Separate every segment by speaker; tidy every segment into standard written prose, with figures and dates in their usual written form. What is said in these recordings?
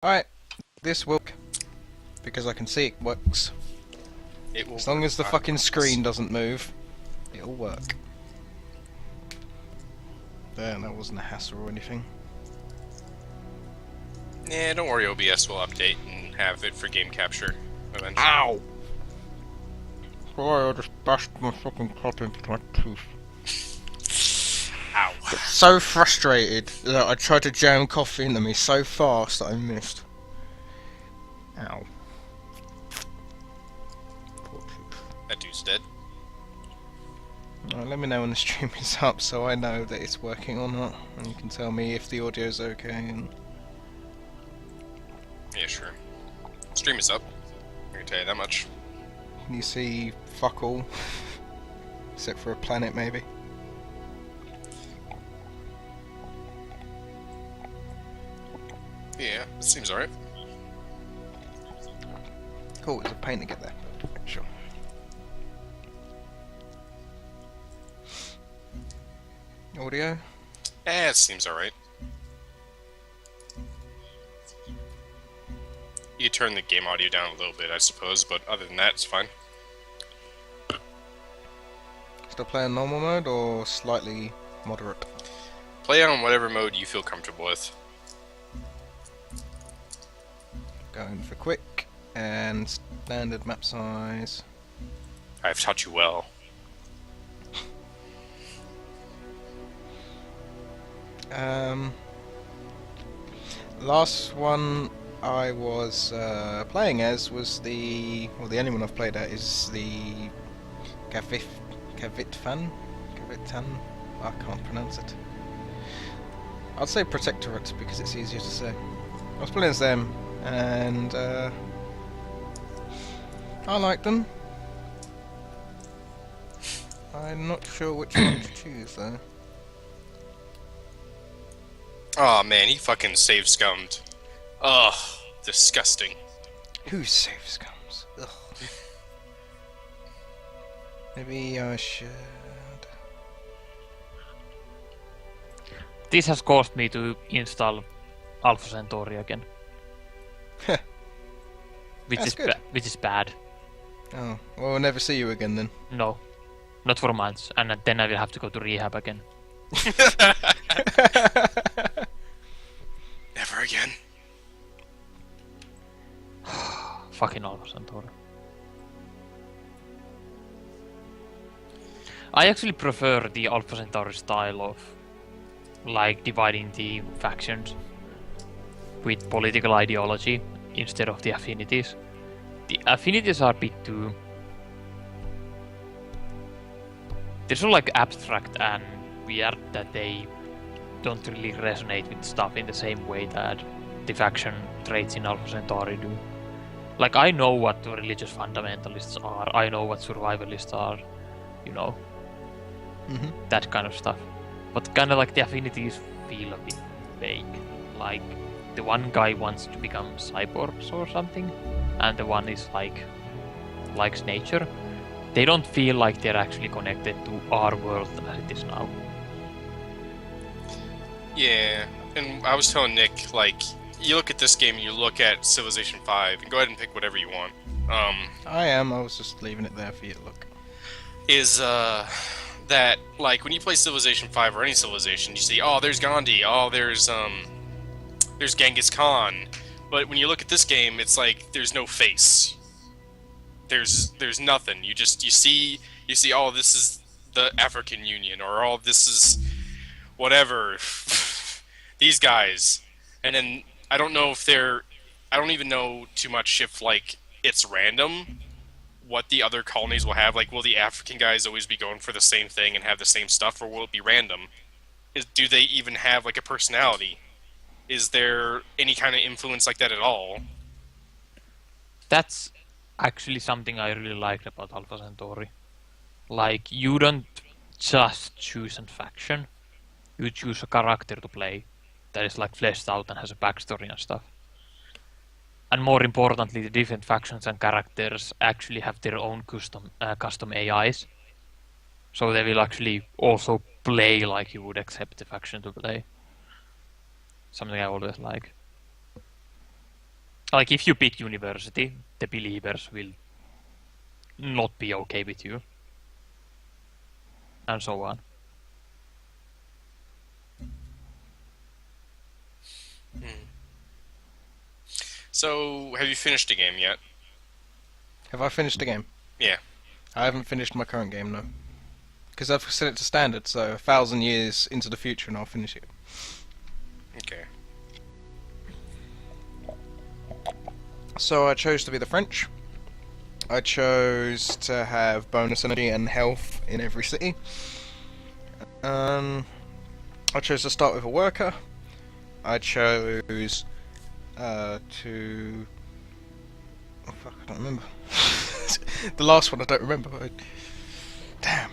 Speaker 1: Alright, this will work, because I can see it works.
Speaker 2: It will
Speaker 1: As long as the
Speaker 2: work, I
Speaker 1: fucking
Speaker 2: promise.
Speaker 1: screen doesn't move, it'll work. There, that wasn't a hassle or anything.
Speaker 2: Yeah, don't worry, OBS will update and have it for game capture eventually.
Speaker 1: Ow! Boy, I just bashed my fucking cut into my tooth.
Speaker 2: Ow.
Speaker 1: So frustrated that I tried to jam coffee into me so fast that I missed. Ow. Poor tooth.
Speaker 2: That dude's dead.
Speaker 1: Let me know when the stream is up so I know that it's working or not, and you can tell me if the audio's okay. And
Speaker 2: Yeah, sure. Stream is up. I can tell you that much.
Speaker 1: can you see fuck all? Except for a planet, maybe.
Speaker 2: Yeah, it seems alright.
Speaker 1: Cool, it's a pain to get there. Sure. Audio?
Speaker 2: It seems alright. You could turn the game audio down a little bit, I suppose, but other than that, it's fine.
Speaker 1: Still playing normal mode or slightly moderate?
Speaker 2: Play on whatever mode you feel comfortable with.
Speaker 1: Going for quick and standard map size.
Speaker 2: I've taught you well.
Speaker 1: Last one I was playing as was the only one I've played at is the Kavitfan. I can't pronounce it. I'd say Protectorate because it's easier to say. I was playing as them, and I like them. I'm not sure which one to choose though.
Speaker 2: Oh man, he fucking save scummed. Ugh, disgusting.
Speaker 1: Who save scums? Ugh. Maybe I should.
Speaker 3: This has caused me to install Alpha Centauri again. which
Speaker 1: That's
Speaker 3: is
Speaker 1: good.
Speaker 3: which is bad.
Speaker 1: Oh, well, we'll never see you again then.
Speaker 3: No, not for months, and then I will have to go to rehab again.
Speaker 2: Never again.
Speaker 3: Fucking Alpha Centauri. I actually prefer the Alpha Centauri style of like dividing the factions with political ideology instead of the affinities. The affinities are a bit too... They're so like abstract and weird that they don't really resonate with stuff in the same way that the faction traits in Alpha Centauri do. Like, I know what the religious fundamentalists are, I know what survivalists are, you know, that kind of stuff. But kind of like the affinities feel a bit vague. Like, the one guy wants to become cyborgs or something, and the one is like, likes nature. They don't feel like they're actually connected to our world as it is now.
Speaker 2: Yeah, and I was telling Nick, like, you look at this game and you look at Civilization 5, and go ahead and pick whatever you want.
Speaker 1: I was just leaving it there for you to look.
Speaker 2: That, like, when you play Civilization 5 or any Civilization, you see, oh, there's Gandhi, oh, there's Genghis Khan. But when you look at this game, it's like, there's no face. There's nothing. You see, oh, this is the African Union, or oh, this is whatever. These guys. And then, I don't even know too much if, like, it's random what the other colonies will have. Like, will the African guys always be going for the same thing and have the same stuff, or will it be random? Do they even have, like, a personality? Is there any kind of influence like that at all?
Speaker 3: That's actually something I really liked about Alpha Centauri. Like, you don't just choose a faction, you choose a character to play that is like fleshed out and has a backstory and stuff. And more importantly, the different factions and characters actually have their own custom AIs. So they will actually also play like you would accept the faction to play. Something I always like. Like, if you pick university, the believers will not be okay with you. And so on.
Speaker 2: So, have you finished the game yet?
Speaker 1: Have I finished the game?
Speaker 2: Yeah.
Speaker 1: I haven't finished my current game, no. Because I've set it to standard, so 1,000 years into the future and I'll finish it.
Speaker 2: Okay.
Speaker 1: So I chose to be the French. I chose to have bonus energy and health in every city. I chose to start with a worker. I chose to... Oh fuck, I don't remember. The last one I don't remember. Damn.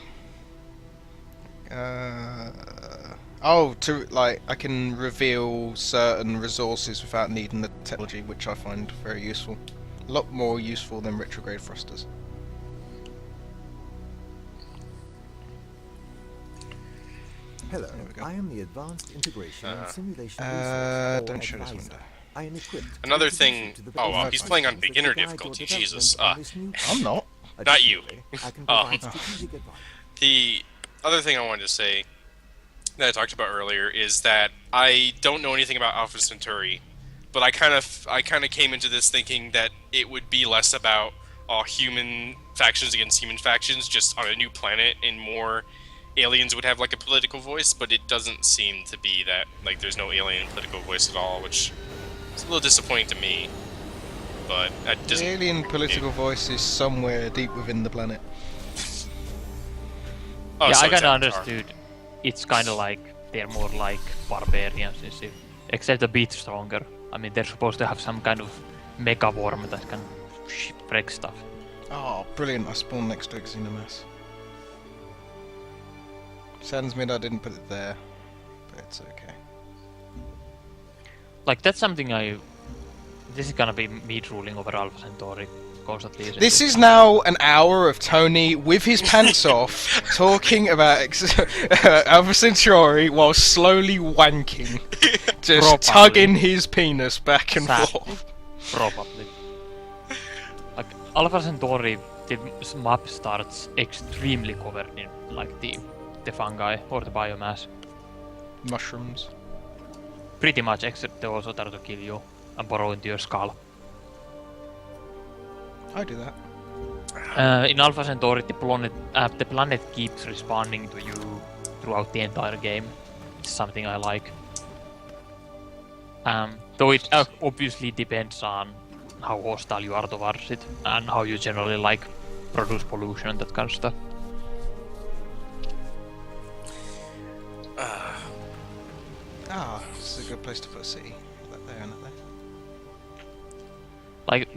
Speaker 1: I can reveal certain resources without needing the technology, which I find very useful. A lot more useful than retrograde thrusters.
Speaker 4: Hello,
Speaker 1: There we go.
Speaker 4: I am the Advanced Integration and Simulation Research
Speaker 1: don't
Speaker 4: or
Speaker 1: show this
Speaker 4: advisor.
Speaker 1: window.
Speaker 4: I am equipped to
Speaker 2: Another
Speaker 4: introduce
Speaker 2: thing.
Speaker 4: you to the
Speaker 2: Oh, wow,
Speaker 4: basic
Speaker 2: he's playing on
Speaker 4: functions
Speaker 2: beginner
Speaker 4: that guide your
Speaker 2: difficulty.
Speaker 4: development
Speaker 2: Jesus.
Speaker 4: on this new
Speaker 1: I'm not.
Speaker 2: Not you.
Speaker 4: Additionally, I can
Speaker 2: Oh.
Speaker 4: provide strategic advice.
Speaker 2: The other thing I wanted to say that I talked about earlier is that I don't know anything about Alpha Centauri, but I kind of came into this thinking that it would be less about human factions against human factions, just on a new planet, and more aliens would have like a political voice. But it doesn't seem to be that. Like, there's no alien political voice at all, which is a little disappointing to me. But that
Speaker 1: The
Speaker 2: doesn't.
Speaker 1: alien political voice is somewhere deep within the planet.
Speaker 2: Oh,
Speaker 3: yeah,
Speaker 2: so
Speaker 3: I
Speaker 2: it's
Speaker 3: kinda
Speaker 2: Avatar.
Speaker 3: understood. It's kinda like they're more like barbarians, you see. Except a bit stronger. I mean, they're supposed to have some kind of mega worm that can break stuff.
Speaker 1: Oh, brilliant! I spawned next to a Xenomass. Saddens me that I didn't put it there, but it's okay.
Speaker 3: Like, that's something this is gonna be me drooling over Alpha Centauri constantly. Isn't
Speaker 1: This
Speaker 3: it?
Speaker 1: is now an hour of Tony with his pants off, talking about Alpha Centauri while slowly wanking, just
Speaker 3: Probably.
Speaker 1: tugging his penis back and
Speaker 3: Sad.
Speaker 1: forth.
Speaker 3: Probably. Like, Alpha Centauri, the map starts extremely covered in, like, the fungi or the biomass.
Speaker 1: Mushrooms.
Speaker 3: Pretty much, except they also try to kill you and burrow into your skull.
Speaker 1: I do that.
Speaker 3: In Alpha Centauri, the planet keeps responding to you throughout the entire game. It's something I like. Though it obviously depends on how hostile you are towards it and how you generally like produce pollution and that kind of stuff.
Speaker 1: Ah, this is a good place to put a city. That there and that there.
Speaker 3: Like,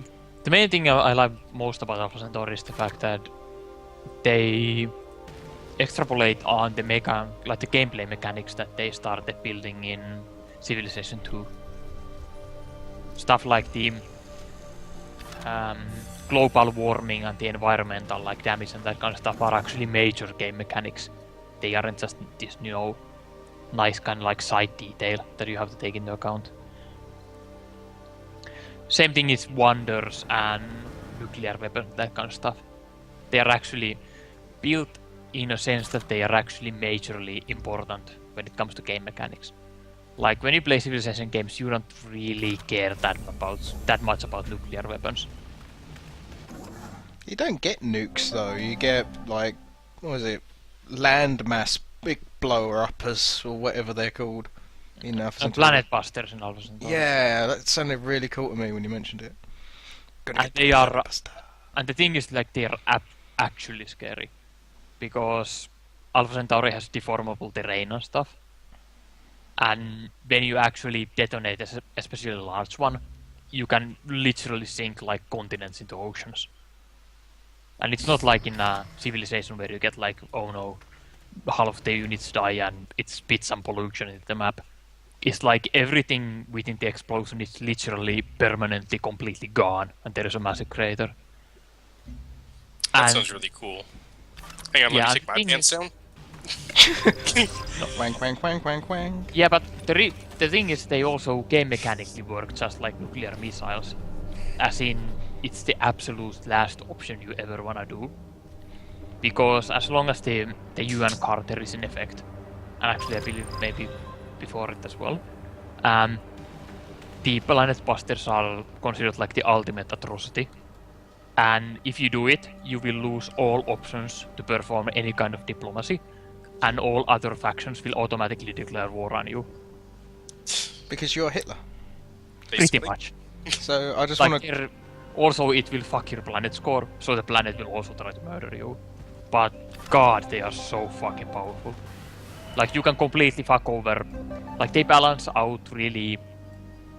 Speaker 3: the main thing I like most about Alpha Centauri is the fact that they extrapolate on the gameplay mechanics that they started building in Civilization 2. Stuff like the global warming and the environmental damage and that kind of stuff are actually major game mechanics. They aren't just this, nice kind of side detail that you have to take into account. Same thing is wonders and nuclear weapons, that kind of stuff. They are actually built in a sense that they are actually majorly important when it comes to game mechanics. Like, when you play Civilization games, you don't really care that much about nuclear weapons.
Speaker 1: You don't get nukes though. You get what was it? Landmass big blower uppers or whatever they're called. In Alpha
Speaker 3: And
Speaker 1: Centauri.
Speaker 3: Planet Busters in Alpha Centauri.
Speaker 1: Yeah, that sounded really cool to me when you mentioned it. Gonna
Speaker 3: And
Speaker 1: get the
Speaker 3: they are-
Speaker 1: Planet Buster.
Speaker 3: And the thing is, they are actually scary. Because Alpha Centauri has deformable terrain and stuff. And when you actually detonate, especially a large one, you can literally sink continents into oceans. And it's not like in a Civilization where you get oh no, half of the units die and it spits some pollution into the map. It's like everything within the explosion is literally permanently completely gone and there is a massive crater.
Speaker 2: That
Speaker 3: And-
Speaker 2: sounds really cool. Hang on,
Speaker 3: Yeah,
Speaker 2: let me
Speaker 3: the
Speaker 2: take my
Speaker 3: thing
Speaker 2: pants
Speaker 3: is-
Speaker 2: down.
Speaker 1: Wank, wank, wank, wank, wank.
Speaker 3: Yeah, but the thing is, they also game mechanically work just like nuclear missiles. as in it's the absolute last option you ever wanna do. Because as long as the UN Carter is in effect, and actually I believe maybe before it as well, the Planet Busters are considered like the ultimate atrocity. And if you do it, you will lose all options to perform any kind of diplomacy, and all other factions will automatically declare war on you.
Speaker 1: Because you're Hitler.
Speaker 3: Pretty much.
Speaker 1: So I just
Speaker 3: Like,
Speaker 1: want to.
Speaker 3: also, it will fuck your planet score, so the planet will also try to murder you. But god, they are so fucking powerful. Like, you can completely fuck over. Like, they balance out really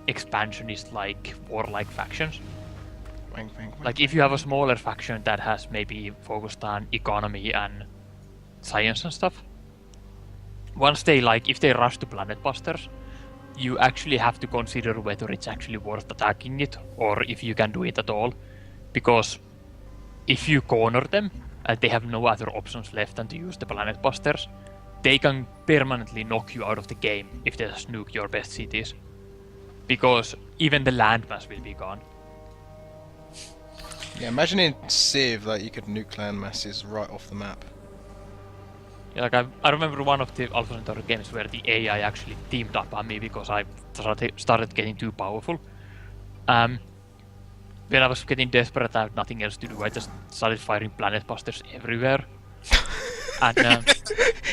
Speaker 3: expansionist, like, warlike factions.
Speaker 1: Wank, wank, wank.
Speaker 3: Like, if you have a smaller faction that has maybe focused on economy and science and stuff, once they, like, if they rush to Planet Busters, you actually have to consider whether it's actually worth attacking it, or if you can do it at all. Because if you corner them, and they have no other options left than to use the Planet Busters, they can permanently knock you out of the game if they just nuke your best cities. Because even the landmass will be gone.
Speaker 1: Yeah, imagine in Civ, like, you could nuke land masses right off the map.
Speaker 3: Yeah, like I remember one of the Alpha Centauri games where the AI actually teamed up on me because I started getting too powerful. When I was getting desperate, I had nothing else to do. I just started firing Planet Busters everywhere. And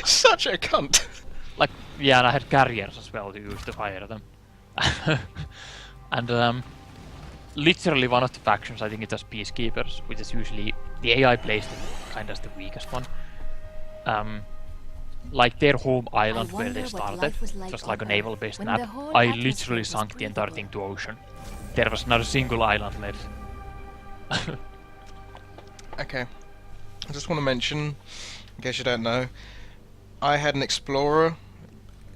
Speaker 1: Such a cunt!
Speaker 3: like, yeah, and I had carriers as well to use to fire them. And literally one of the factions, I think it was Peacekeepers, which is usually the AI plays kind of the weakest one. Like their home island where they started, just like a naval-based map, I literally sunk the entire thing to ocean. There was not a single island left.
Speaker 1: Okay. I just want to mention, in case you don't know, I had an explorer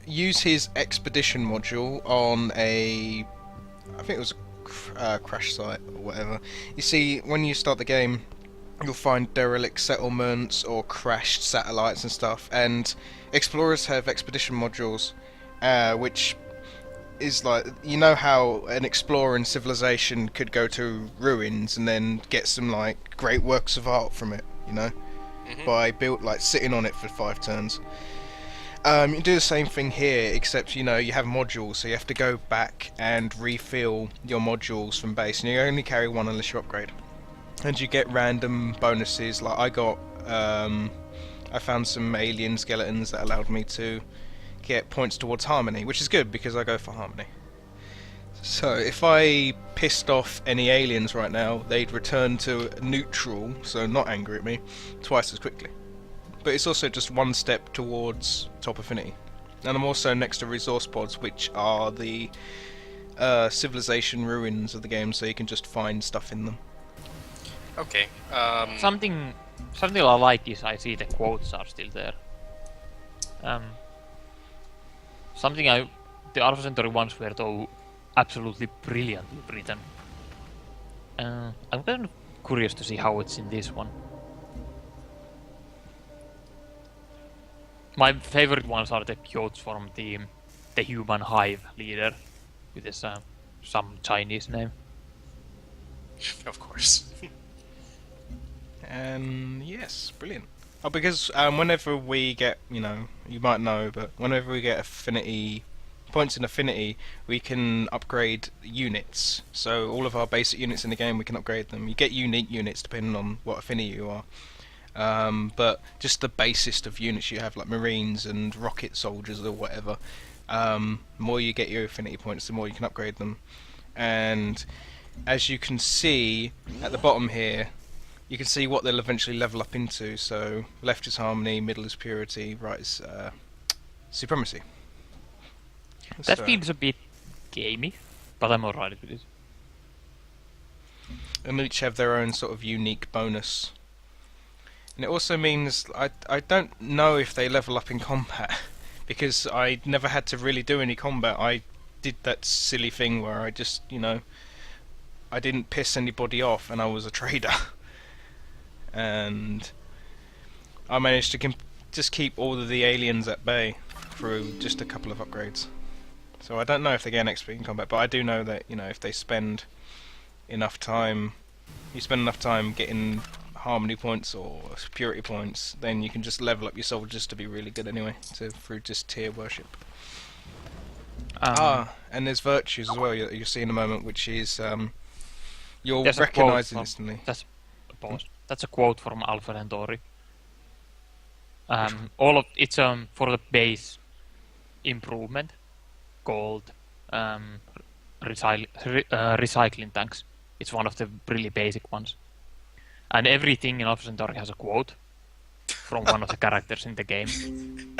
Speaker 1: use his expedition module on a, I think it was a crash site or whatever. You see, when you start the game, you'll find derelict settlements or crashed satellites and stuff, and explorers have expedition modules, which is like, you know how an explorer in Civilization could go to ruins and then get some like great works of art from it, you know, by sitting on it for 5 turns. You do the same thing here, except you know you have modules, so you have to go back and refill your modules from base, and you only carry one unless you upgrade. And you get random bonuses, like I found some alien skeletons that allowed me to get points towards harmony, which is good because I go for harmony. So if I pissed off any aliens right now, they'd return to neutral, so not angry at me, twice as quickly. But it's also just one step towards top affinity. And I'm also next to resource pods, which are the civilization ruins of the game, so you can just find stuff in them.
Speaker 2: Okay.
Speaker 3: Something I like is I see the quotes are still there. The Alpha Centauri ones were though absolutely brilliantly written. I'm kind of curious to see how it's in this one. My favorite ones are the quotes from the human hive leader, with this some Chinese name.
Speaker 2: Of course.
Speaker 1: Yes, brilliant. Oh, because whenever we get, you know, you might know, but whenever we get affinity points in affinity, we can upgrade units. So all of our basic units in the game, we can upgrade them. You get unique units depending on what affinity you are. But just the basest of units you have, like Marines and rocket soldiers or whatever, the more you get your affinity points, the more you can upgrade them. And as you can see at the bottom here, you can see what they'll eventually level up into. So left is harmony, middle is purity, right is supremacy.
Speaker 3: That
Speaker 1: So-
Speaker 3: feels a bit gamey, but I'm alright with it.
Speaker 1: and each have their own sort of unique bonus. And it also means I don't know if they level up in combat because I never had to really do any combat. I did that silly thing where I just, you know, I didn't piss anybody off and I was a trader. And I managed to just keep all of the aliens at bay through just a couple of upgrades. So I don't know if they gain XP in combat, but I do know that, you know, if they spend enough time, you spend enough time getting harmony points or purity points, then you can just level up your soldiers to be really good anyway, through just tier worship. And there's virtues as well that you'll see in a moment, which is you'll
Speaker 3: There's a
Speaker 1: recognise
Speaker 3: quote from-
Speaker 1: instantly.
Speaker 3: That's a quote from Alpha Centauri. All of it's for the base improvement called recycling tanks. It's one of the really basic ones, and everything in Alpha Centauri has a quote from one of the characters in the game.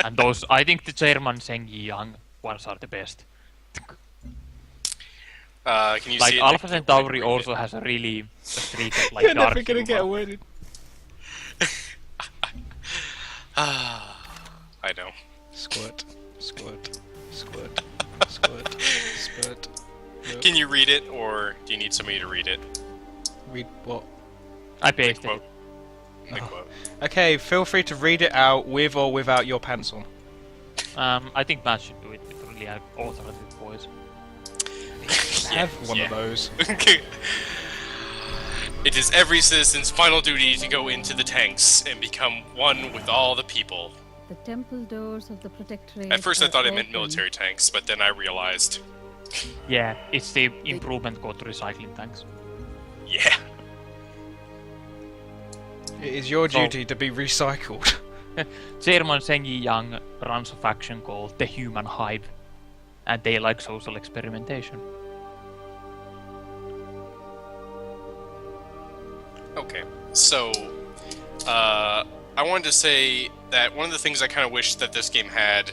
Speaker 3: And those, I think, the Chairman Zheng Yiyang ones are the best.
Speaker 2: Can you
Speaker 3: Like
Speaker 2: see it?
Speaker 3: Alpha
Speaker 2: Like,
Speaker 3: Centauri
Speaker 2: read
Speaker 3: also
Speaker 2: it?
Speaker 3: has a really streak of like
Speaker 1: You're
Speaker 3: dark
Speaker 1: never gonna get a
Speaker 3: humor.
Speaker 1: word in.
Speaker 2: I know.
Speaker 1: Squirt, squirt, squirt, squirt, squirt. Yep.
Speaker 2: Can you read it, or do you need somebody to read it?
Speaker 1: Read what?
Speaker 3: I
Speaker 2: The
Speaker 3: pasted
Speaker 2: quote.
Speaker 3: it.
Speaker 2: The quote.
Speaker 1: Okay, feel free to read it out with or without your pants on.
Speaker 3: I think Matt should do it with really authoritative voice.
Speaker 1: Have one of those.
Speaker 2: It is every citizen's final duty to go into the tanks and become one with all the people.
Speaker 5: The temple doors of the protectorate.
Speaker 2: At first I
Speaker 5: are
Speaker 2: thought it meant
Speaker 5: open.
Speaker 2: military tanks, but then I realized,
Speaker 3: Yeah, it's the improvement code to recycling tanks.
Speaker 2: yeah.
Speaker 1: It is your
Speaker 3: So-
Speaker 1: duty to be recycled.
Speaker 3: Chairman Zheng Yiyang runs a faction called the Human Hive, and they like social experimentation.
Speaker 2: Okay, so, I wanted to say that one of the things I kind of wish that this game had,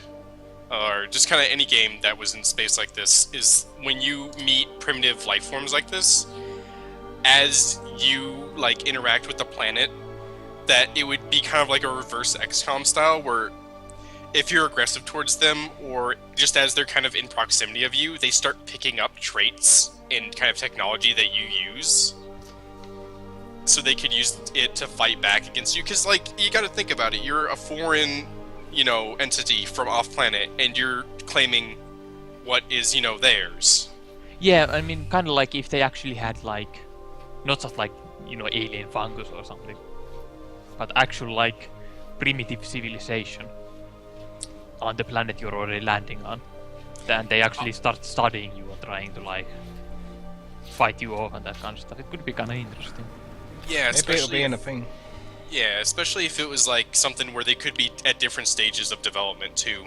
Speaker 2: or just kind of any game that was in space like this, is when you meet primitive life forms like this, as you, like, interact with the planet, that it would be kind of like a reverse XCOM style, where if you're aggressive towards them, or just as they're kind of in proximity of you, they start picking up traits and kind of technology that you use, so they could use it to fight back against you. Because, like, you gotta think about it. You're a foreign, entity from off-planet, and you're claiming what is, theirs.
Speaker 3: Yeah, I mean, kind of like if they actually had like, not just like, alien fungus or something, but actual like primitive civilization on the planet you're already landing on. Then they actually start studying you and trying to like fight you off and that kind of stuff. It could be kind of interesting.
Speaker 2: Yeah,
Speaker 1: Maybe it'll be in a thing.
Speaker 2: Yeah, especially if it was like something where they could be at different stages of development too,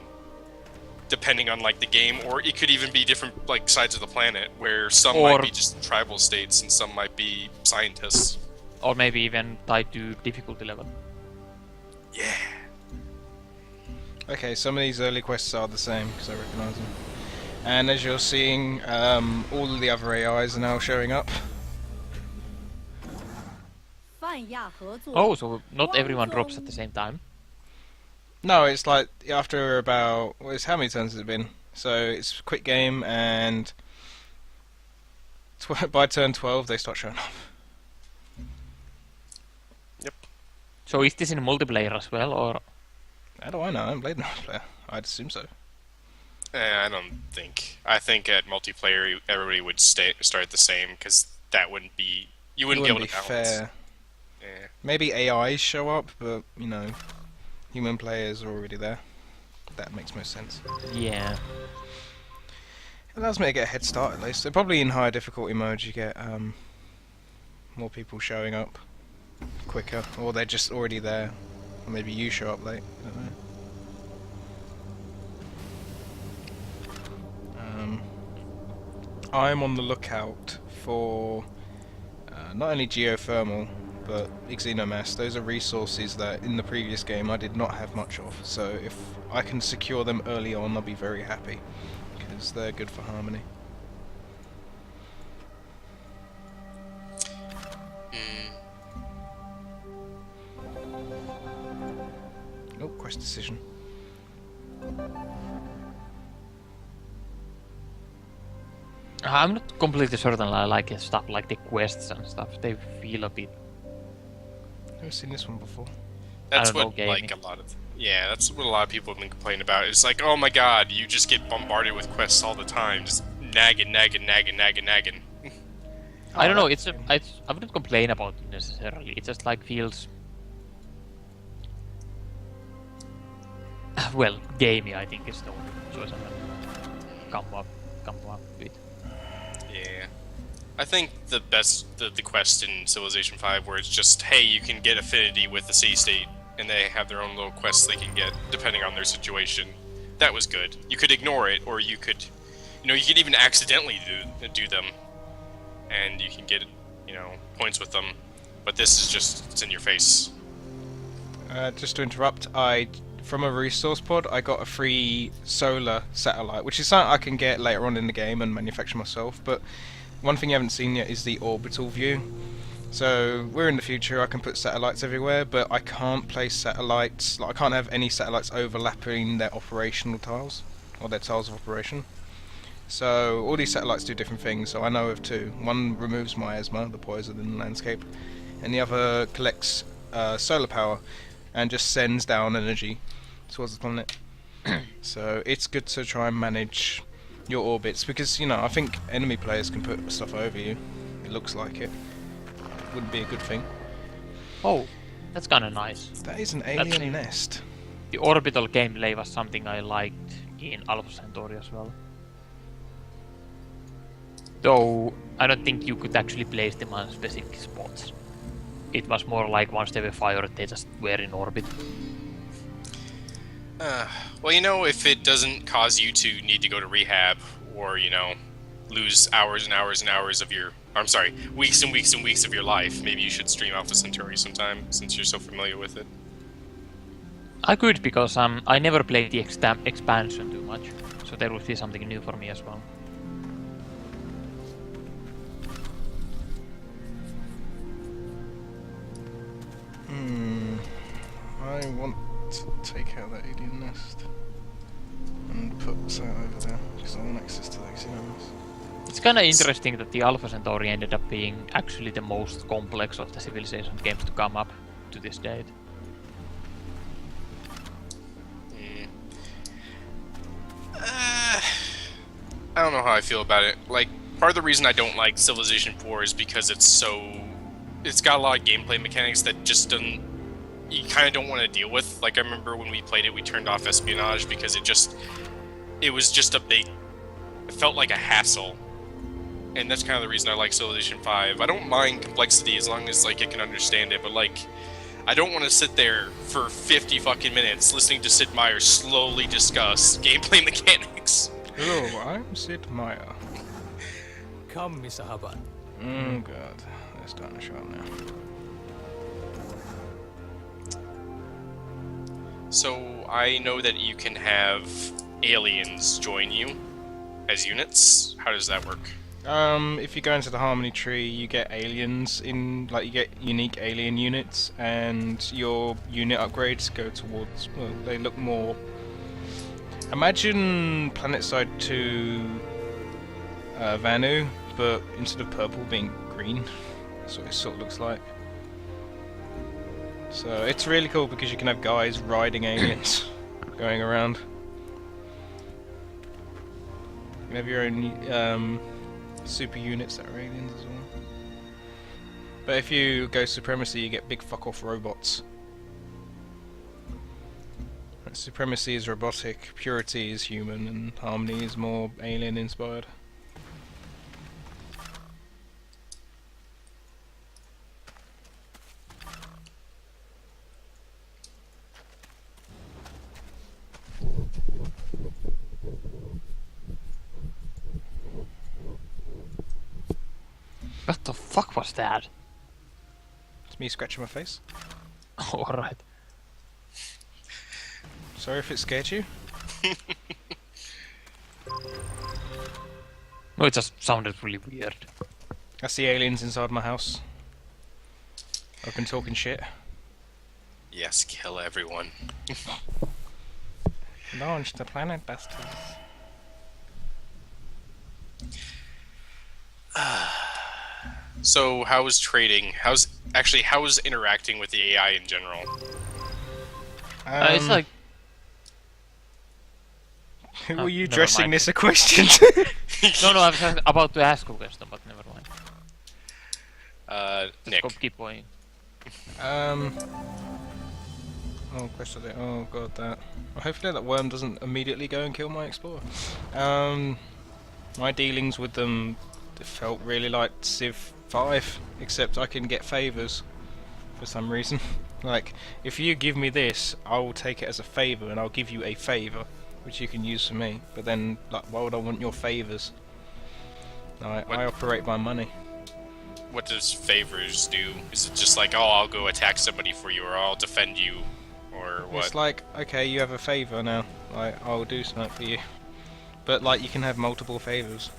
Speaker 2: depending on like the game, or it could even be different like sides of the planet where some
Speaker 3: Or-
Speaker 2: might be just tribal states and some might be scientists.
Speaker 3: Or maybe even tied to difficulty level.
Speaker 2: Yeah.
Speaker 1: Okay, some of these early quests are the same because I recognise them. And as you're seeing, all of the other AIs are now showing up.
Speaker 3: Oh, so not everyone drops at the same time.
Speaker 1: No, it's like after about how many turns has it been? So it's a quick game, and by turn 12 they start showing up.
Speaker 2: Yep.
Speaker 3: So is this in multiplayer as well, or?
Speaker 1: How do I know? I haven't played multiplayer. I'd assume so.
Speaker 2: I don't think. I think at multiplayer everybody would start the same, because that wouldn't be. You wouldn't be able to balance.
Speaker 1: fair.
Speaker 2: Yeah.
Speaker 1: Maybe AIs show up, but human players are already there. That makes most sense.
Speaker 3: Yeah.
Speaker 1: It allows me to get a head start at least. So probably in higher difficulty modes you get more people showing up quicker, or they're just already there. Or maybe you show up late. I don't know. I'm on the lookout for not only geothermal, but xenomass. Those are resources that in the previous game I did not have much of, so if I can secure them early on I'll be very happy, because they're good for harmony. Oh, quest decision.
Speaker 3: I'm not completely certain I like stuff like the quests and stuff. They feel a bit.
Speaker 1: Never seen this one before.
Speaker 2: That's
Speaker 3: I don't
Speaker 2: what
Speaker 3: know,
Speaker 2: like
Speaker 3: gaming.
Speaker 2: a lot of. Yeah, that's what a lot of people have been complaining about. It's like, oh my god, you just get bombarded with quests all the time, just nagging.
Speaker 3: I don't know.
Speaker 1: that-
Speaker 3: I wouldn't complain about it necessarily. It just like feels well gamey. I think is the only choice I can come up with.
Speaker 2: Yeah. I think the quest in Civilization 5 where it's just, hey, you can get affinity with the sea state, and they have their own little quests they can get depending on their situation. That was good. You could ignore it, or you could, you could even accidentally do them, and you can get, points with them. But this is just, it's in your face.
Speaker 1: Just to interrupt, from a resource pod, I got a free solar satellite, which is something I can get later on in the game and manufacture myself, but one thing you haven't seen yet is the orbital view. So, we're in the future, I can put satellites everywhere, but I can't place satellites, I can't have any satellites overlapping their operational tiles, or their tiles of operation. So, all these satellites do different things, so I know of two. One removes miasma, the poison in the landscape, and the other collects solar power, and just sends down energy towards the planet. So it's good to try and manage your orbits, because, I think enemy players can put stuff over you. It looks like it. Wouldn't be a good thing.
Speaker 3: Oh, that's kind of nice.
Speaker 1: That is an
Speaker 3: That's
Speaker 1: alien
Speaker 3: it.
Speaker 1: nest.
Speaker 3: The orbital gameplay was something I liked in Alpha Centauri as well. Though I don't think you could actually place them on specific spots. It was more like once they were fired, they just were in orbit.
Speaker 2: Well, if it doesn't cause you to need to go to rehab, or, lose hours and hours and hours of your... I'm sorry, weeks and weeks and weeks of your life, maybe you should stream Alpha Centauri sometime, since you're so familiar with it.
Speaker 3: I could, because I never played the expansion too much, so there would be something new for me as well.
Speaker 1: I want to take out that alien nest and put that over there, because I want access to those humans.
Speaker 3: It's kinda interesting that the Alpha Centauri ended up being actually the most complex of the Civilization games to come up to this date.
Speaker 2: I don't know how I feel about it. Like, part of the reason I don't like Civilization 4 is because it's got a lot of gameplay mechanics that just you kind of don't want to deal with. Like, I remember when we played it, we turned off espionage because it was just it felt like a hassle. And that's kind of the reason I like Civilization 5. I don't mind complexity as long as, like, it can understand it, but, like, I don't want to sit there for 50 fucking minutes listening to Sid Meier slowly discuss gameplay mechanics.
Speaker 1: Hello, I'm Sid Meier.
Speaker 6: Come, Mr. Hubbard.
Speaker 1: Oh god, they're starting to show up now.
Speaker 2: So, I know that you can have aliens join you as units. How does that work?
Speaker 1: If you go into the Harmony tree, you get aliens you get unique alien units, and your unit upgrades go towards, well, they look more... Imagine PlanetSide 2 Vanu, but instead of purple being green. That's what it sort of looks like. So it's really cool because you can have guys riding aliens going around. You can have your own super units that are aliens as well. But if you go Supremacy, you get big fuck off robots. Supremacy is robotic, Purity is human, and Harmony is more alien inspired.
Speaker 3: What the fuck was that?
Speaker 1: It's me scratching my face.
Speaker 3: Alright.
Speaker 1: Sorry if it scared you.
Speaker 3: No, it just sounded really weird.
Speaker 1: That's the aliens inside my house. I've been talking shit.
Speaker 2: Yes, kill everyone.
Speaker 1: Launch the planet busters.
Speaker 2: So, how is trading? How is interacting with the AI in general?
Speaker 3: It's like...
Speaker 1: Who
Speaker 3: Oh,
Speaker 1: are you
Speaker 3: never
Speaker 1: dressing
Speaker 3: mind.
Speaker 1: this a question to?
Speaker 3: No, I was about to ask a question, but never mind.
Speaker 2: Nick.
Speaker 3: Go, keep going.
Speaker 1: Oh, question of the. Oh god, that. Well, hopefully that worm doesn't immediately go and kill my explorer. My dealings with them felt really like Civ 5, except I can get favours for some reason. Like, if you give me this, I will take it as a favour, and I'll give you a favour, which you can use for me. But then, like, why would I want your favours? I operate by money.
Speaker 2: What does favors do? Is it just like, oh, I'll go attack somebody for you, or I'll defend you, or what?
Speaker 1: It's like, okay, you have a favour now. Like, I'll do something for you. But like, you can have multiple favours.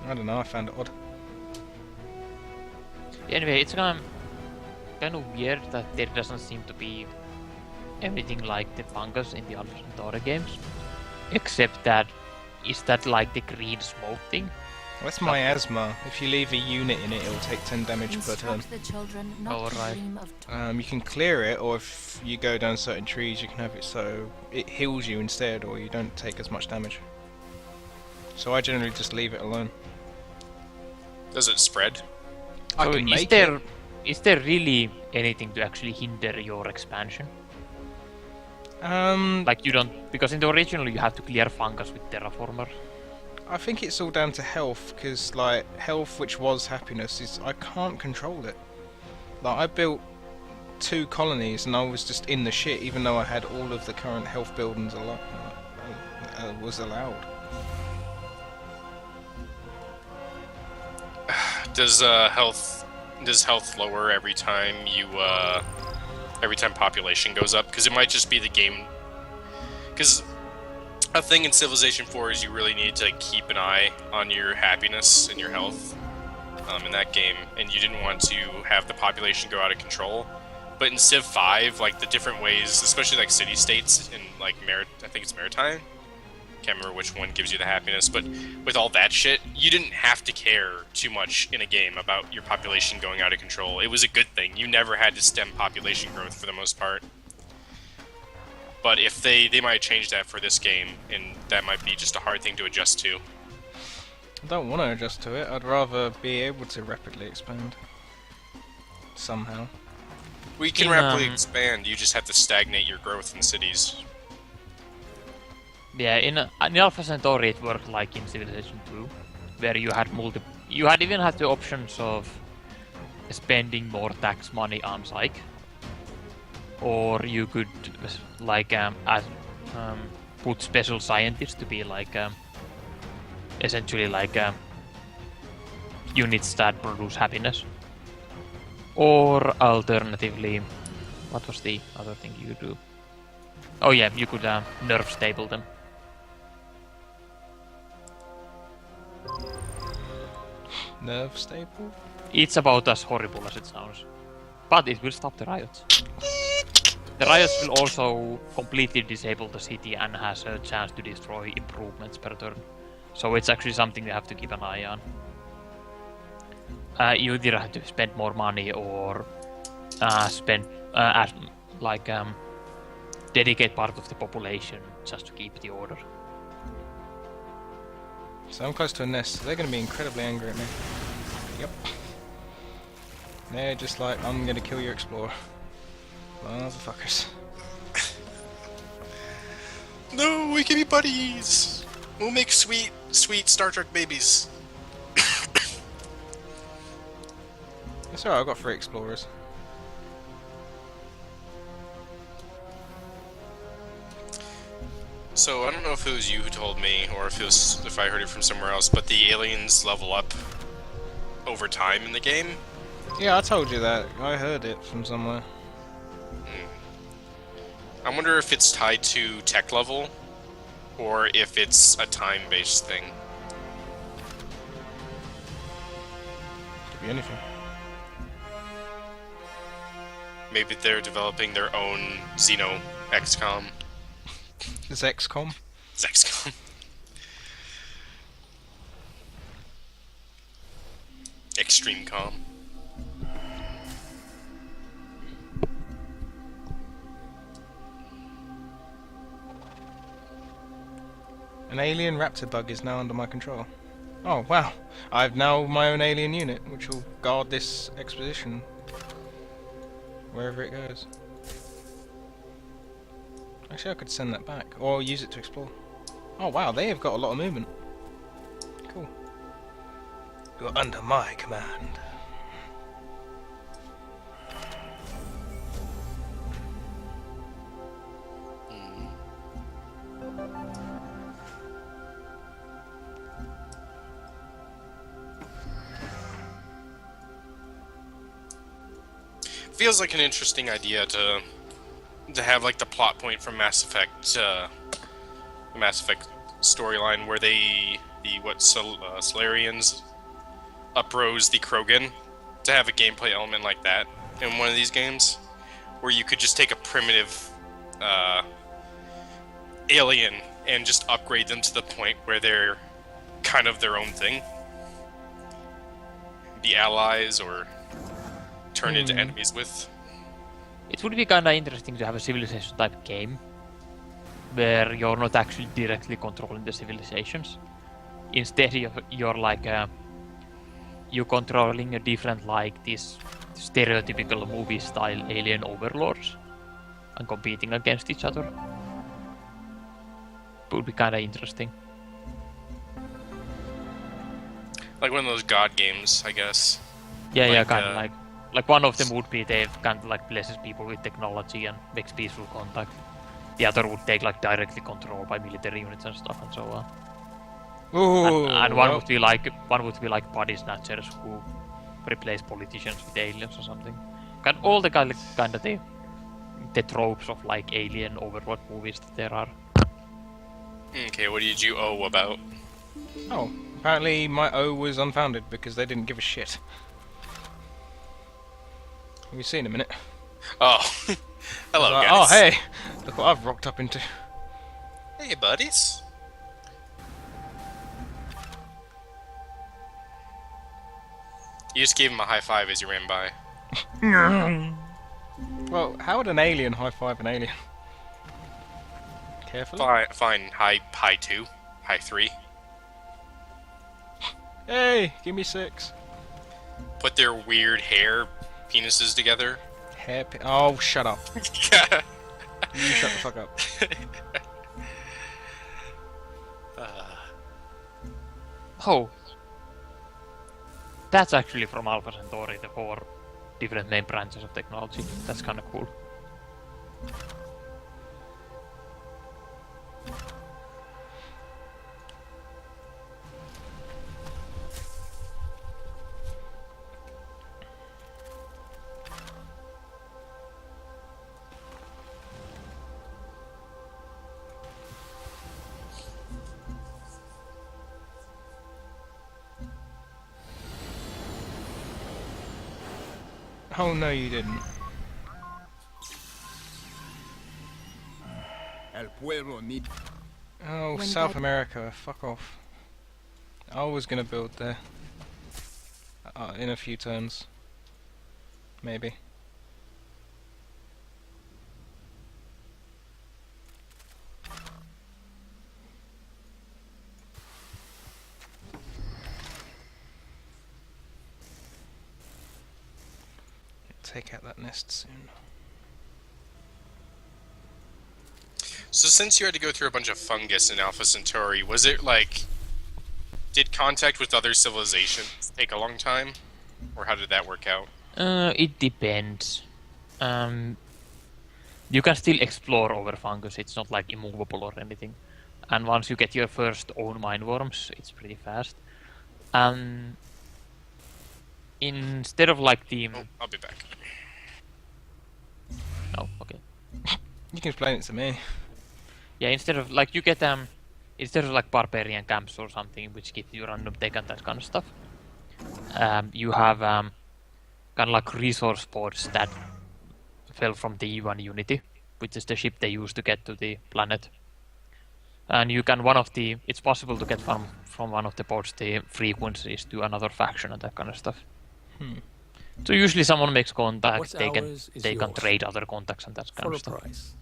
Speaker 1: I don't know. I found it odd.
Speaker 3: Anyway, it's kind of weird that there doesn't seem to be everything like the fungus in the Alpha Centauri games, except that is that like the green smoke thing.
Speaker 1: That's miasma. If you leave a unit in it, it'll take 10 damage per turn.
Speaker 7: Instruct the children not to
Speaker 3: Alright.
Speaker 7: dream of
Speaker 1: You can clear it, or if you go down certain trees, you can have it so it heals you instead, or you don't take as much damage. So I generally just leave it alone.
Speaker 2: Does it spread?
Speaker 1: I
Speaker 3: So
Speaker 1: can
Speaker 3: is
Speaker 1: make
Speaker 3: there
Speaker 1: it.
Speaker 3: is there really anything to actually hinder your expansion? Like you don't, because in the original you have to clear fungus with terraformer.
Speaker 1: I think it's all down to health, because like health, which was happiness, is I can't control it. Like I built 2 colonies and I was just in the shit, even though I had all of the current health buildings was allowed.
Speaker 2: Does health lower every time population goes up? Because it might just be the game. Because a thing in Civilization 4 is you really need to keep an eye on your happiness and your health in that game, and you didn't want to have the population go out of control. But in Civ 5, like the different ways, especially like city-states and like I think it's Maritime. Can't remember which one gives you the happiness, but with all that shit, you didn't have to care too much in a game about your population going out of control. It was a good thing. You never had to stem population growth for the most part. But if they might change that for this game, and that might be just a hard thing to adjust to.
Speaker 1: I don't want to adjust to it. I'd rather be able to rapidly expand. Somehow.
Speaker 2: We can
Speaker 3: In,
Speaker 2: rapidly expand, you just have to stagnate your growth in cities.
Speaker 3: Yeah, in Alpha Centauri it worked like in Civilization 2, where you had even had the options of spending more tax money on psych, or you could like put special scientists to be like essentially like units that produce happiness, or alternatively, what was the other thing you could do? Oh yeah, you could nerf stable them.
Speaker 1: Nerve stable?
Speaker 3: It's about as horrible as it sounds. But it will stop the riots. The riots will also completely disable the city and has a chance to destroy improvements per turn. So it's actually something you have to keep an eye on. You either have to spend more money or dedicate part of the population just to keep the order.
Speaker 1: So I'm close to a nest, so they're going to be incredibly angry at me. Yep. They're just like, I'm going to kill your explorer. Motherfuckers.
Speaker 2: No, we can be buddies! We'll make sweet, sweet Star Trek babies.
Speaker 1: It's alright, I've got 3 explorers.
Speaker 2: So I don't know if it was you who told me, or if I heard it from somewhere else, but the aliens level up over time in the game.
Speaker 1: Yeah, I told you that. I heard it from somewhere.
Speaker 2: I wonder if it's tied to tech level, or if it's a time-based thing.
Speaker 1: Could be anything.
Speaker 2: Maybe they're developing their own Xeno XCOM.
Speaker 1: It's XCOM.
Speaker 2: It's XCOM. Extreme Com.
Speaker 1: An alien raptor bug is now under my control. Oh wow! I've now my own alien unit, which will guard this exposition wherever it goes. Actually, I could send that back, or use it to explore. Oh wow, they have got a lot of movement. Cool. You're under my command.
Speaker 2: Feels like an interesting idea to have like the plot point from Mass Effect, the Mass Effect storyline where the Solarians uprose the Krogan, to have a gameplay element like that in one of these games, where you could just take a primitive alien and just upgrade them to the point where they're kind of their own thing, be allies or turn into enemies with.
Speaker 3: It would be kinda interesting to have a civilization type game where you're not actually directly controlling the civilizations. Instead you're like you're controlling a different, like this stereotypical movie style alien overlords and competing against each other. It would be kinda interesting.
Speaker 2: Like one of those god games, I guess.
Speaker 3: Yeah,
Speaker 2: Like,
Speaker 3: kinda like one of them would be they kind of like blesses people with technology and makes peaceful contact. The other would take like directly control by military units and stuff and so on.
Speaker 1: Ooh,
Speaker 3: And one would be like body snatchers who replace politicians with aliens or something. All the kind of the tropes of like alien Overwatch movies that there are.
Speaker 2: Okay, what did you owe about?
Speaker 1: Oh, apparently my O was unfounded because they didn't give a shit. Have you seen a minute?
Speaker 2: Oh, hello
Speaker 1: Like,
Speaker 2: guys.
Speaker 1: oh hey, look what I've rocked up into.
Speaker 2: Hey buddies. You just gave him a high five as you ran by.
Speaker 1: Well, how would an alien high five an alien? Carefully.
Speaker 2: Fine. High 2. High 3.
Speaker 1: Hey, give me 6.
Speaker 2: Put their weird hair penises together.
Speaker 1: Oh, shut up. You shut the fuck up.
Speaker 3: Oh, that's actually from Alpha Centauri, the 4 different main branches of technology. That's kind of cool.
Speaker 1: Oh no, you didn't.
Speaker 6: El pueblo need.
Speaker 1: Oh,
Speaker 5: When
Speaker 1: South
Speaker 5: that-
Speaker 1: America, fuck off. I was gonna build there. In a few turns. Maybe. Take out that nest soon.
Speaker 2: So since you had to go through a bunch of fungus in Alpha Centauri, was it like... Did contact with other civilizations take a long time? Or how did that work out?
Speaker 3: It depends. You can still explore over fungus, it's not like immovable or anything. And once you get your first own mine worms, it's pretty fast. Instead of like the...
Speaker 2: Oh, I'll be back.
Speaker 3: Oh, okay.
Speaker 1: You can explain it to me.
Speaker 3: Yeah, instead of like you get instead of like barbarian camps or something which give you random tech and that kind of stuff, you have kind of like resource pods that fell from the E1 Unity, which is the ship they use to get to the planet. And you can it's possible to get from one of the pods the frequencies to another faction and that kind of stuff. So usually someone makes contact,
Speaker 6: What's
Speaker 3: they can
Speaker 6: ours is
Speaker 3: they can
Speaker 6: yours.
Speaker 3: trade other contacts and that kind
Speaker 6: For
Speaker 3: of
Speaker 6: a
Speaker 3: stuff.
Speaker 6: price.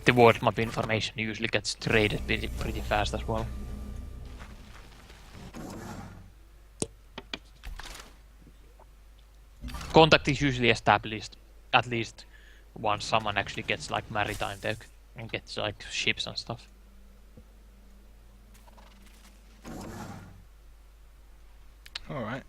Speaker 3: the world map information usually gets traded pretty fast as well. Contact is usually established at least once someone actually gets like maritime tech and gets like ships and stuff.
Speaker 1: Alright.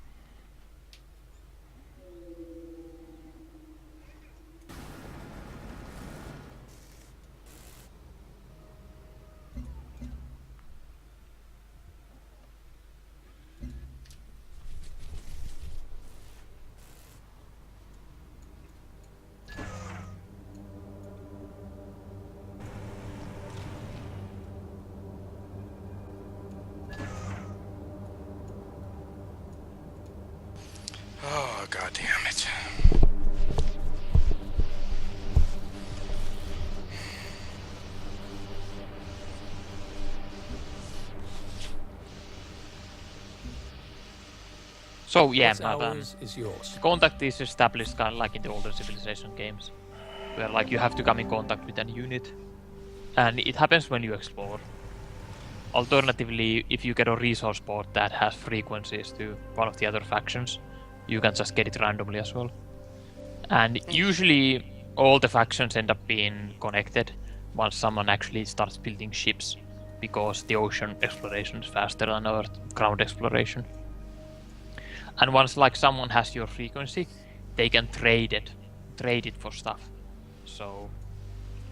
Speaker 2: Oh, god damn it.
Speaker 3: So yeah,
Speaker 6: What's ours is yours.
Speaker 3: contact is established kind of like in the older Civilization games, where like you have to come in contact with an unit, and it happens when you explore. Alternatively, if you get a resource port that has frequencies to one of the other factions, you can just get it randomly as well. And usually all the factions end up being connected once someone actually starts building ships, because the ocean exploration is faster than Earth ground exploration. And once like someone has your frequency, they can trade it for stuff. So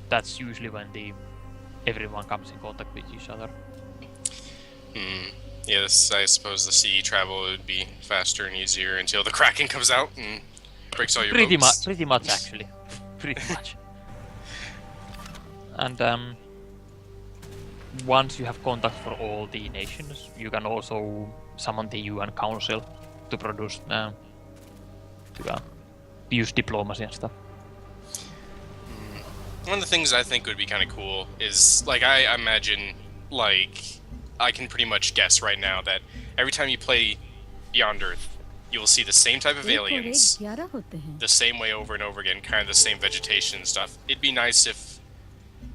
Speaker 3: that's usually when everyone comes in contact with each other.
Speaker 2: Yes, I suppose the sea travel would be faster and easier until the Kraken comes out and breaks all your boats.
Speaker 3: Pretty much actually. Pretty much. And once you have contact for all the nations, you can also summon the UN Council to produce to use diplomacy and stuff.
Speaker 2: One of the things I think would be kind of cool is, like, I imagine, like, I can pretty much guess right now that every time you play Beyond Earth, you will see the same type of aliens, the same way over and over again, kind of the same vegetation and stuff. It'd be nice if,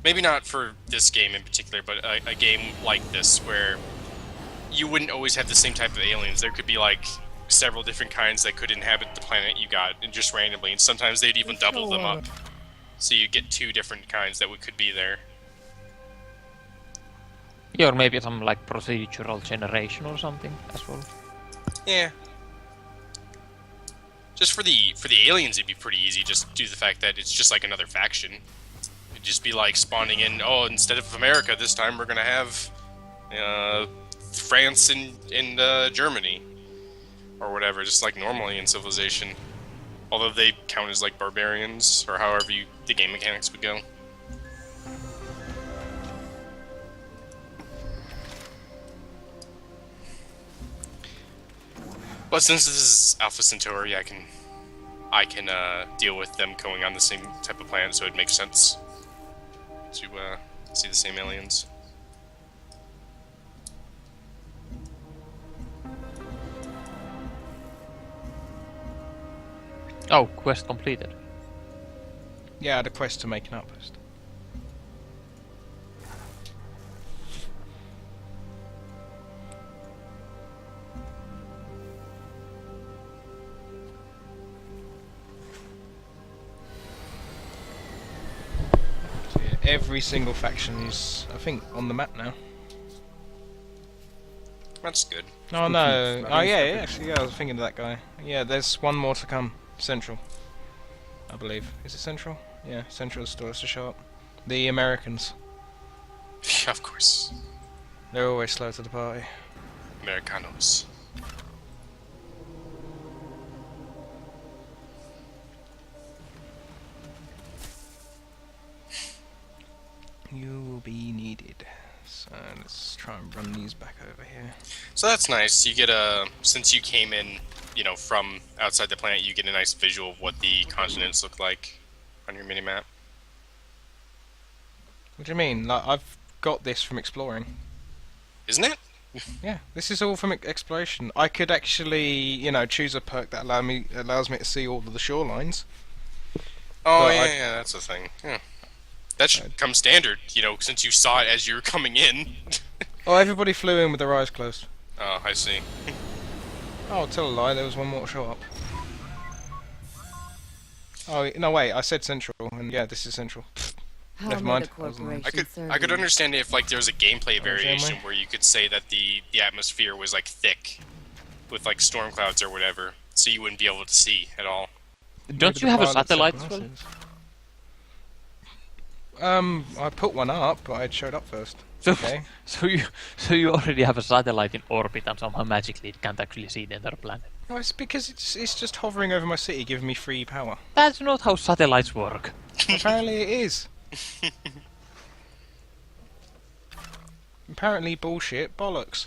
Speaker 2: maybe not for this game in particular, but a game like this where you wouldn't always have the same type of aliens. There could be like several different kinds that could inhabit the planet you got, and just randomly, and sometimes they'd even double them up. So you get 2 different kinds that could be there.
Speaker 3: Yeah, or maybe some like procedural generation or something as well.
Speaker 2: Yeah. Just for the aliens, it'd be pretty easy, just due to the fact that it's just like another faction. It'd just be like spawning in, oh, instead of America, this time we're gonna have France and Germany. Or whatever, just like normally in Civilization. Although they count as like barbarians, or however the game mechanics would go. But since this is Alpha Centauri, I can deal with them going on the same type of planet, so it makes sense to see the same aliens.
Speaker 3: Oh, quest completed.
Speaker 1: Yeah, I had a quest to make an outpost. So yeah, every single faction is, I think, on the map now.
Speaker 2: That's good.
Speaker 1: Oh no! Oh yeah, actually, yeah, I was thinking of that guy. Yeah, there's one more to come. Central, I believe. Is it Central? Yeah, Central still has to show up. The Americans.
Speaker 2: Of course.
Speaker 1: They're always slow to the party.
Speaker 2: Americanos.
Speaker 1: You will be needed. So let's try and run these back over here.
Speaker 2: So that's nice. You get since you came in, you know, from outside the planet, you get a nice visual of what the continents look like on your minimap.
Speaker 1: What do you mean? Like, I've got this from exploring.
Speaker 2: Isn't it?
Speaker 1: Yeah, this is all from exploration. I could actually, you know, choose a perk that allows me to see all of the shorelines.
Speaker 2: Oh
Speaker 1: But
Speaker 2: yeah, yeah, that's the thing. Yeah. That should come standard, since you saw it as you were coming in.
Speaker 1: Oh, everybody flew in with their eyes closed.
Speaker 2: Oh, I see.
Speaker 1: Oh, I'll tell a lie, there was one more to show up. Oh, no wait, I said Central, and yeah, this is Central.
Speaker 5: How
Speaker 1: Never
Speaker 5: may
Speaker 1: mind.
Speaker 5: the corporation
Speaker 2: I could
Speaker 5: serve you?
Speaker 2: understand if there was a gameplay
Speaker 1: Oh,
Speaker 2: variation
Speaker 1: Janeway?
Speaker 2: where you could say that the atmosphere was thick with storm clouds or whatever, so you wouldn't be able to see at all.
Speaker 3: Don't you have a satellite as well?
Speaker 1: glasses. I put one up, but it showed up first.
Speaker 3: So,
Speaker 1: Okay.
Speaker 3: so you already have a satellite in orbit, and somehow magically it can't actually see the entire planet.
Speaker 1: No, it's because it's just hovering over my city, giving me free power.
Speaker 3: That's not how satellites work.
Speaker 1: Apparently it is. Apparently bullshit bollocks.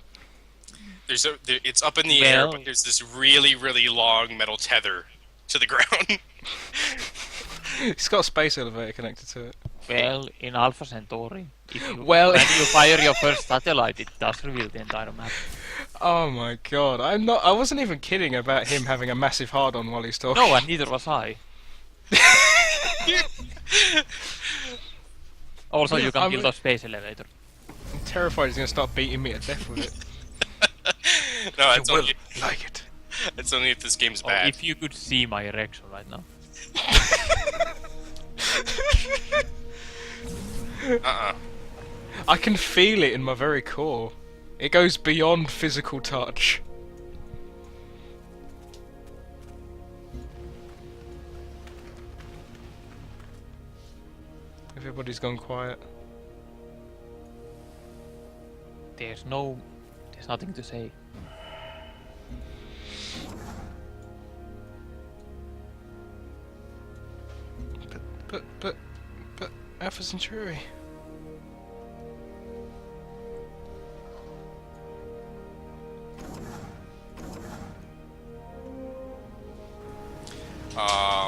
Speaker 2: It's up in the air,
Speaker 3: Well-
Speaker 2: but there's this really, really long metal tether to the ground.
Speaker 1: It's got a space elevator connected to it.
Speaker 3: Well, in Alpha Centauri,
Speaker 1: Well-
Speaker 3: when you fire your first satellite, it does reveal the entire map.
Speaker 1: Oh my god, I wasn't even kidding about him having a massive hard on while he's talking.
Speaker 3: No, and neither was I. Also, you can
Speaker 1: I'm-
Speaker 3: build a space elevator.
Speaker 1: I'm terrified he's gonna start beating me to death with it.
Speaker 2: No, it's
Speaker 1: You will
Speaker 2: only,
Speaker 1: like it.
Speaker 2: it's only if this game's
Speaker 3: Oh,
Speaker 2: bad.
Speaker 3: if you could see my erection right now.
Speaker 1: I can feel it in my very core. It goes beyond physical touch. Everybody's gone quiet.
Speaker 3: There's nothing to say.
Speaker 1: But Alpha Centauri.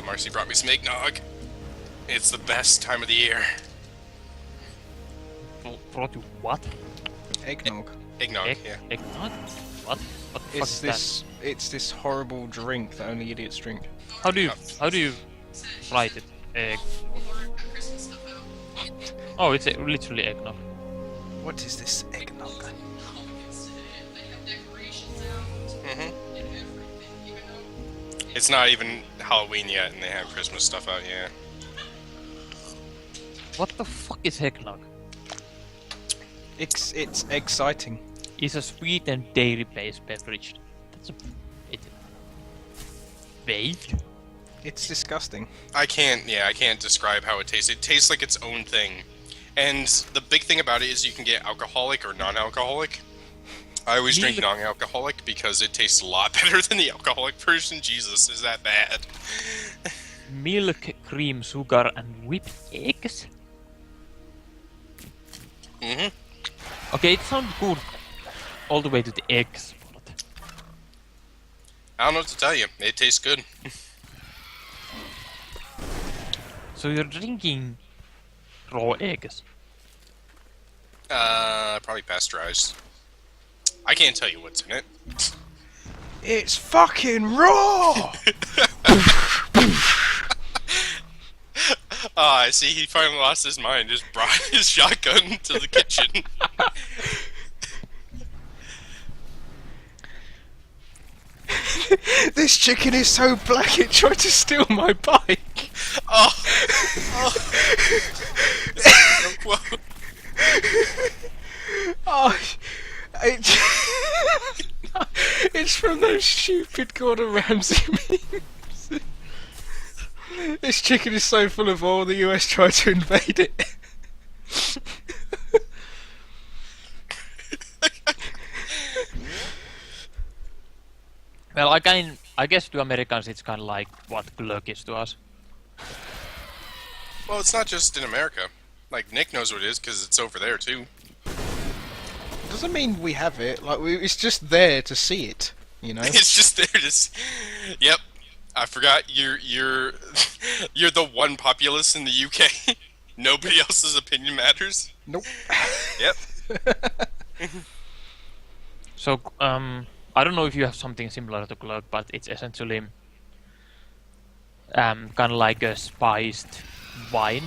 Speaker 2: Marcy brought me some eggnog. It's the best time of the year.
Speaker 3: Brought you what?
Speaker 1: Eggnog.
Speaker 2: Eggnog,
Speaker 3: Egg?
Speaker 2: yeah.
Speaker 3: Eggnog? What? What the fuck
Speaker 1: It's
Speaker 3: is
Speaker 1: this. It's this horrible drink that only idiots drink.
Speaker 3: that? How do you write it? Egg. Oh, it's literally eggnog.
Speaker 1: What is this eggnog?
Speaker 2: It's not even Halloween yet, and they have Christmas stuff out, yeah.
Speaker 3: What the fuck is eggnog?
Speaker 1: It's exciting.
Speaker 3: It's a sweet and dairy-based beverage. Vague?
Speaker 1: It's disgusting.
Speaker 2: I can't describe how it tastes. It tastes like its own thing. And the big thing about it is you can get alcoholic or non-alcoholic. I always drink non-alcoholic because it tastes a lot better than the alcoholic version. Jesus, is that bad?
Speaker 3: Milk, cream, sugar, and whipped eggs?
Speaker 2: Mm-hmm.
Speaker 3: Okay, it sounds good all the way to the eggs. But
Speaker 2: I don't know what to tell you. It tastes good.
Speaker 3: so you're drinking raw eggs?
Speaker 2: Probably pasteurized. I can't tell you what's in it.
Speaker 1: It's fucking raw.
Speaker 2: I see. He finally lost his mind. Just brought his shotgun to the kitchen.
Speaker 1: This chicken is so black it tried to steal my bike.
Speaker 2: Oh. Whoa.
Speaker 1: Oh, it's from those stupid Gordon Ramsay memes. This chicken is so full of oil, the US tried to invade it.
Speaker 3: Well, I guess to Americans it's kind of like what glögg is to us.
Speaker 2: Well, it's not just in America. Like, Nick knows what it is because it's over there, too.
Speaker 1: Doesn't mean we have it. Like, it's just there to see it. You know.
Speaker 2: It's just there to Yep. I forgot you're you're the one populace in the UK. Nobody else's opinion matters.
Speaker 1: Nope.
Speaker 2: Yep.
Speaker 3: So, I don't know if you have something similar to glögg, but it's essentially kind of like a spiced wine.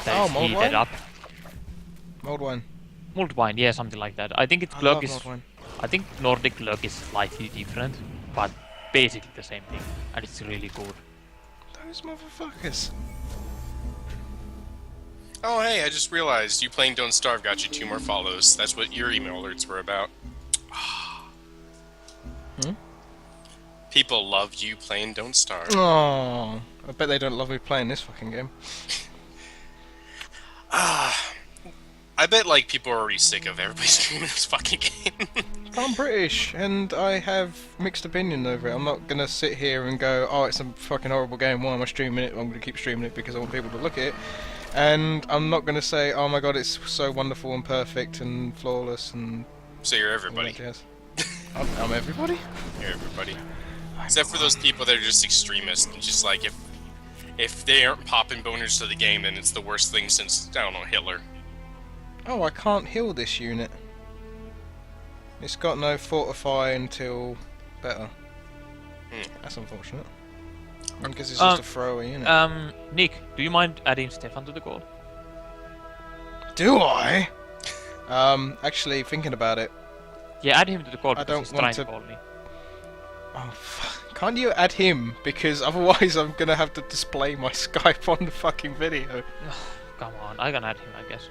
Speaker 3: that
Speaker 1: Oh,
Speaker 3: is
Speaker 1: mulled
Speaker 3: heated
Speaker 1: wine?
Speaker 3: up.
Speaker 1: Mulled wine.
Speaker 3: Mulled wine, yeah, something like that. I think it's
Speaker 1: I
Speaker 3: glögg
Speaker 1: love
Speaker 3: is.
Speaker 1: mulled wine.
Speaker 3: I think Nordic glögg is slightly different, but basically the same thing, and it's really good.
Speaker 1: Those motherfuckers.
Speaker 2: Oh, hey, I just realized you playing Don't Starve got you 2 more follows. That's what your email alerts were about. People love you playing Don't Starve.
Speaker 1: Oh, I bet they don't love me playing this fucking game.
Speaker 2: I bet, like, people are already sick of everybody streaming this fucking game.
Speaker 1: I'm British, and I have mixed opinion over it. I'm not gonna sit here and go, oh, it's a fucking horrible game, why am I streaming it? I'm gonna keep streaming it because I want people to look at it. And I'm not gonna say, oh my god, it's so wonderful and perfect and flawless and
Speaker 2: So you're
Speaker 1: all
Speaker 2: everybody.
Speaker 1: that jazz. I'm everybody?
Speaker 2: You're everybody. Except for those people that are just extremists and just like, if they aren't popping boners to the game, then it's the worst thing since, I don't know, Hitler.
Speaker 1: Oh, I can't heal this unit. It's got no fortify until better. That's unfortunate. I guess it's just a throwaway unit.
Speaker 3: Nick, do you mind adding Stefan to the call?
Speaker 1: Do I? Actually, thinking about it.
Speaker 3: Yeah, add him to the call
Speaker 1: I
Speaker 3: because
Speaker 1: don't
Speaker 3: he's
Speaker 1: want
Speaker 3: trying
Speaker 1: to-
Speaker 3: to call me.
Speaker 1: Oh, fuck. Can't you add him? Because otherwise I'm gonna have to display my Skype on the fucking video.
Speaker 3: Come on, I can add him, I guess.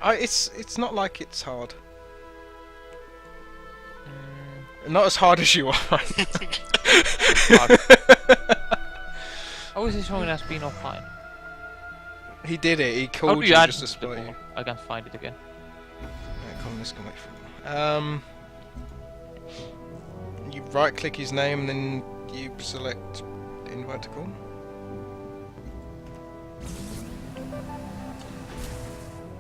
Speaker 1: It's not like it's hard. Not as hard as you are.
Speaker 3: How is he showing us being offline?
Speaker 1: He did it. He
Speaker 3: How
Speaker 1: called
Speaker 3: do
Speaker 1: you
Speaker 3: you add
Speaker 1: just to
Speaker 3: him to the
Speaker 1: spot you.
Speaker 3: call? I can't find it again.
Speaker 1: Yeah, come on, this can wait for you right click his name and then you select invite to call.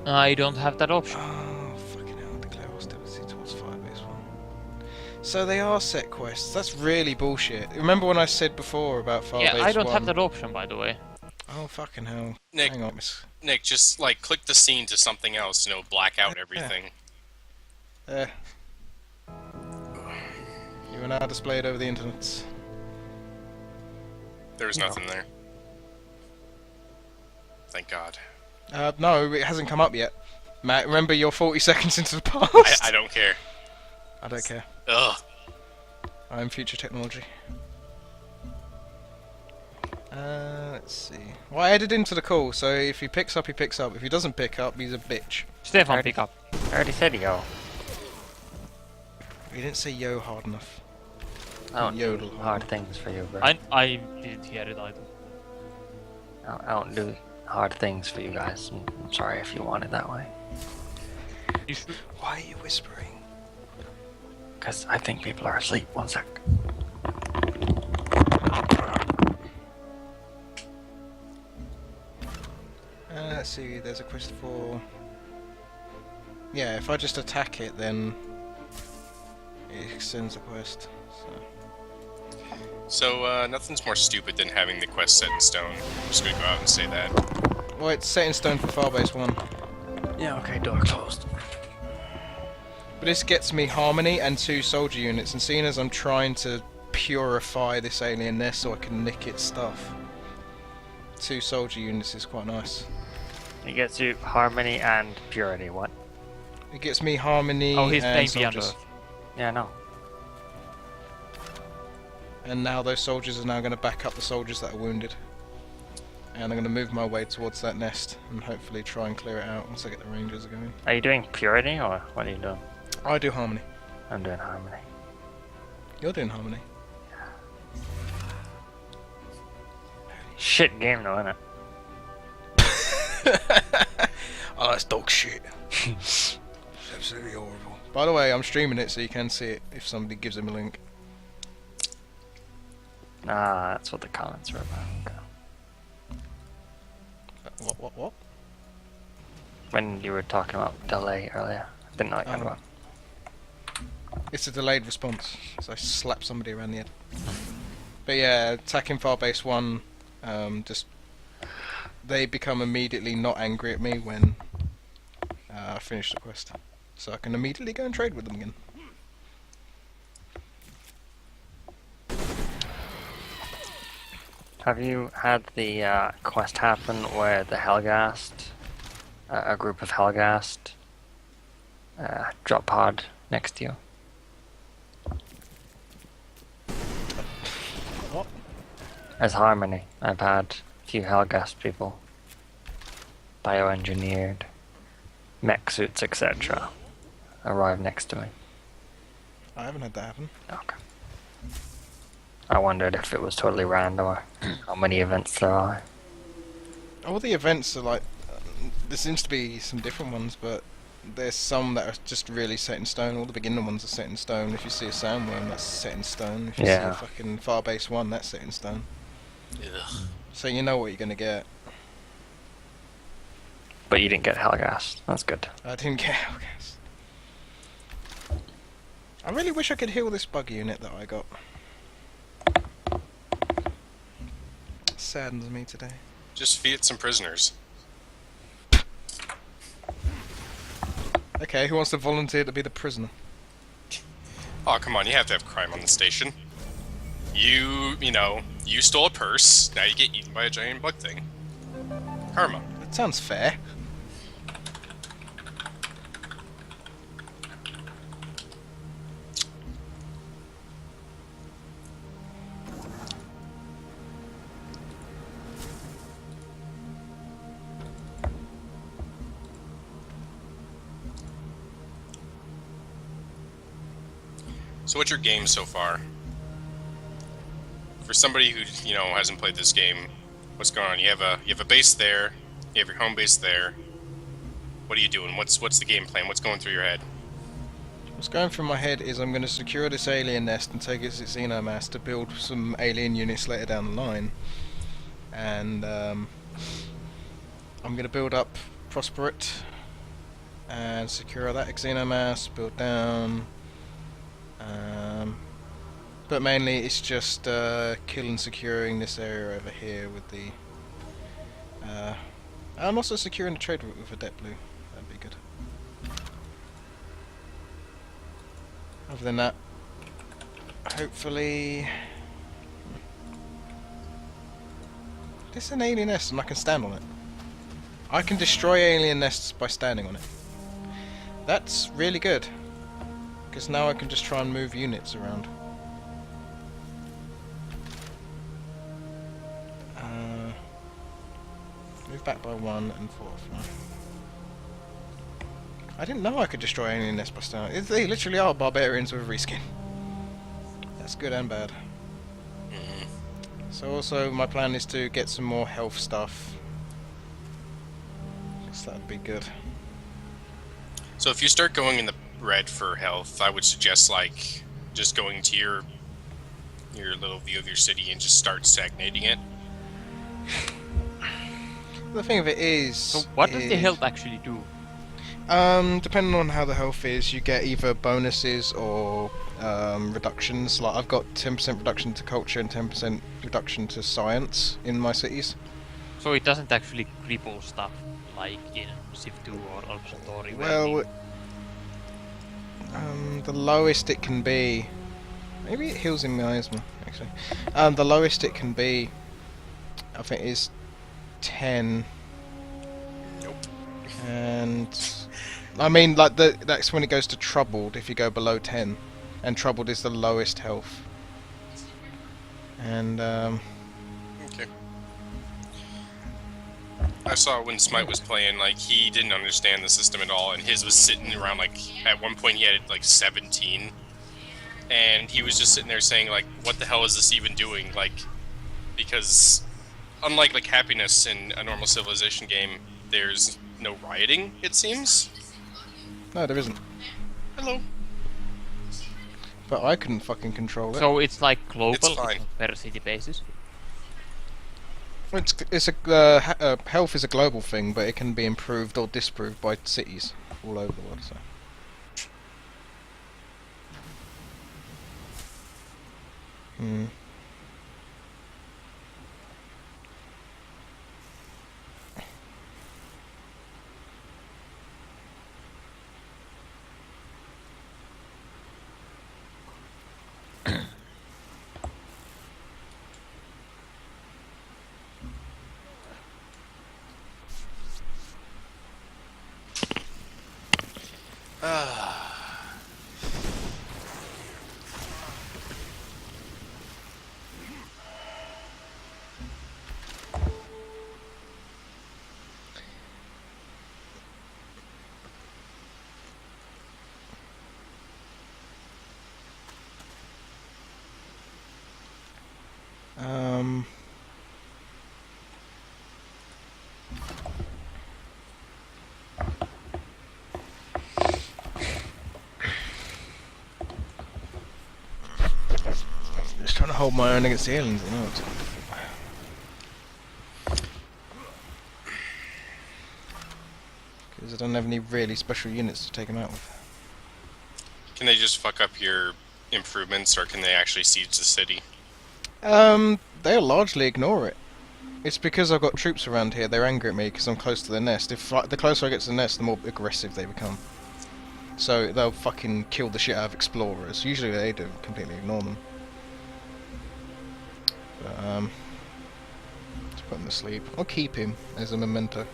Speaker 3: I don't have that option.
Speaker 1: Oh, fucking hell, declare hostility towards Firebase 1. So they are set quests. That's really bullshit. Remember when I said before about Firebase 1?
Speaker 3: Yeah, I don't have that option, by the way.
Speaker 1: Oh, fucking hell.
Speaker 2: Nick.
Speaker 1: Hang on, miss.
Speaker 2: Nick, just, like, click the scene to something else, black out everything.
Speaker 1: There. You are now displayed over the internet.
Speaker 2: There's nothing there. Thank God.
Speaker 1: No, it hasn't come up yet. Matt, remember you're 40 seconds into the past?
Speaker 2: I don't care.
Speaker 1: I don't care.
Speaker 2: Ugh.
Speaker 1: I am future technology. Let's see. Well, I added into the call, so if he picks up, he picks up. If he doesn't pick up, he's a bitch.
Speaker 3: Stefan, pick up.
Speaker 7: I already said yo.
Speaker 1: He didn't say yo hard enough.
Speaker 7: I don't
Speaker 1: Yodel.
Speaker 7: do hard things for you, bro.
Speaker 3: I didn't hear it either.
Speaker 7: I don't do hard things for you guys. I'm sorry if you want it that way.
Speaker 3: You should.
Speaker 1: Why are you whispering?
Speaker 7: Because I think people are asleep. One sec.
Speaker 1: Let's see, there's a quest for... Yeah, if I just attack it, then it extends the quest.
Speaker 2: So, nothing's more stupid than having the quest set in stone. I'm just gonna go out and say that.
Speaker 1: Well, it's set in stone for Firebase 1.
Speaker 7: Yeah, okay, door closed.
Speaker 1: But this gets me Harmony and 2 soldier units, and seeing as I'm trying to purify this alien nest so I can nick its stuff, 2 soldier units is quite nice.
Speaker 7: It gets you harmony and purity. What?
Speaker 1: It gets me Harmony
Speaker 3: Oh, he's
Speaker 1: and
Speaker 3: playing Beyond
Speaker 1: soldiers.
Speaker 3: Earth.
Speaker 7: Yeah, no.
Speaker 1: And now those soldiers are now going to back up the soldiers that are wounded. And I'm going to move my way towards that nest and hopefully try and clear it out once I get the rangers going.
Speaker 7: Are you doing purity or what are you doing?
Speaker 1: I do Harmony.
Speaker 7: I'm doing harmony.
Speaker 1: You're doing Harmony.
Speaker 7: Shit game though, isn't it?
Speaker 1: Oh, that's dog shit. It's absolutely horrible. By the way, I'm streaming it so you can see it if somebody gives him a link.
Speaker 7: Ah, that's what the comments were about. Okay.
Speaker 1: What?
Speaker 7: When you were talking about delay earlier, I didn't know what you were
Speaker 1: Oh.
Speaker 7: about.
Speaker 1: It's a delayed response, so I slap somebody around the head. But yeah, attacking Firebase 1, just... They become immediately not angry at me when I finish the quest. So I can immediately go and trade with them again.
Speaker 7: Have you had the quest happen where the Helghast, a group of Helghast, drop pod next to you?
Speaker 1: What?
Speaker 7: As Harmony, I've had a few Helghast people, bioengineered, mech suits, etc., arrive next to me.
Speaker 1: I haven't had that happen.
Speaker 7: Okay. I wondered if it was totally random or how many events there are.
Speaker 1: All the events are like, there seems to be some different ones, but there's some that are just really set in stone. All the beginner ones are set in stone. If you see a sandworm, that's set in stone. If you see
Speaker 7: Yeah.
Speaker 1: a fucking Farbase 1, that's set in stone.
Speaker 2: Ugh.
Speaker 1: So you know what you're gonna get.
Speaker 7: But you didn't get Helghast. That's good.
Speaker 1: I didn't get Hellgas. I really wish I could heal this bug unit that I got. Saddens me today.
Speaker 2: Just feed it some prisoners.
Speaker 1: Okay, who wants to volunteer to be the prisoner?
Speaker 2: Oh, come on, you have to have crime on the station. You know, you stole a purse, now you get eaten by a giant bug thing. Karma.
Speaker 1: That sounds fair.
Speaker 2: So what's your game so far? For somebody who, you know, hasn't played this game, what's going on? You have a base there, you have your home base there. What are you doing? What's the game plan? What's going through your head?
Speaker 1: What's going through my head is I'm going to secure this alien nest and take it to Xenomass to build some alien units later down the line. And I'm going to build up Prosperit and secure that Xenomass, build down. But mainly it's just kill and securing this area over here with the... I'm also securing the trade route with Adept Blue. That'd be good. Other than that, hopefully... This is an alien nest and I can stand on it. I can destroy alien nests by standing on it. That's really good. Because now I can just try and move units around. Move back by 1 and fortify. I didn't know I could destroy alien nests by standing. They literally are barbarians with reskin. That's good and bad. So also my plan is to get some more health stuff. Guess that'd be good.
Speaker 2: So if you start going in the red for health, I would suggest like just going to your little view of your city and just start stagnating it.
Speaker 1: The thing of it is...
Speaker 3: So what does the health actually do?
Speaker 1: Depending on how the health is, you get either bonuses or reductions. Like I've got 10% reduction to culture and 10% reduction to science in my cities.
Speaker 3: So it doesn't actually cripple stuff like in Civ 2 or Alpha Centauri.
Speaker 1: Well, the lowest it can be... Maybe it heals in miasma, actually. The lowest it can be, I think, is 10.
Speaker 2: Nope.
Speaker 1: And... I mean, like, that's when it goes to troubled, if you go below 10. And troubled is the lowest health. And,
Speaker 2: Okay. I saw when Smite was playing, like, he didn't understand the system at all, and his was sitting around, like, at one point he had, like, 17. And he was just sitting there saying, like, what the hell is this even doing? Like, because unlike, like, happiness in a normal Civilization game, there's no rioting, it seems.
Speaker 1: no, there isn't.
Speaker 2: Hello.
Speaker 1: But I couldn't fucking control it.
Speaker 3: So it's like global,
Speaker 2: It's fine.
Speaker 3: per city basis.
Speaker 1: It's health is a global thing, but it can be improved or disproved by cities all over the world. So. hold my own against the aliens, you know. Because I don't have any really special units to take them out with.
Speaker 2: Can they just fuck up your improvements, or can they actually siege the city?
Speaker 1: They'll largely ignore it. It's because I've got troops around here, they're angry at me because I'm close to the nest. The closer I get to the nest, the more aggressive they become. So they'll fucking kill the shit out of explorers. Usually they do, completely ignore them. But, let's put him to sleep. I'll keep him as a memento.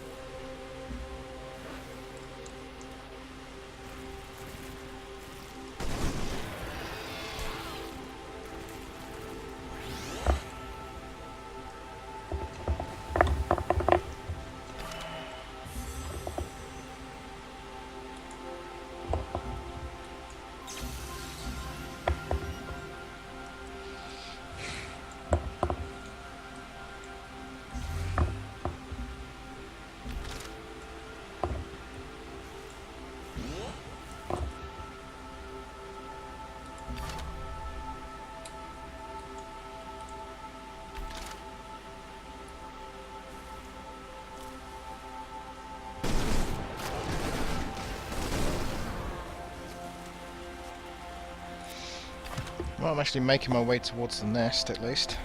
Speaker 1: Well, I'm actually making my way towards the nest, at least.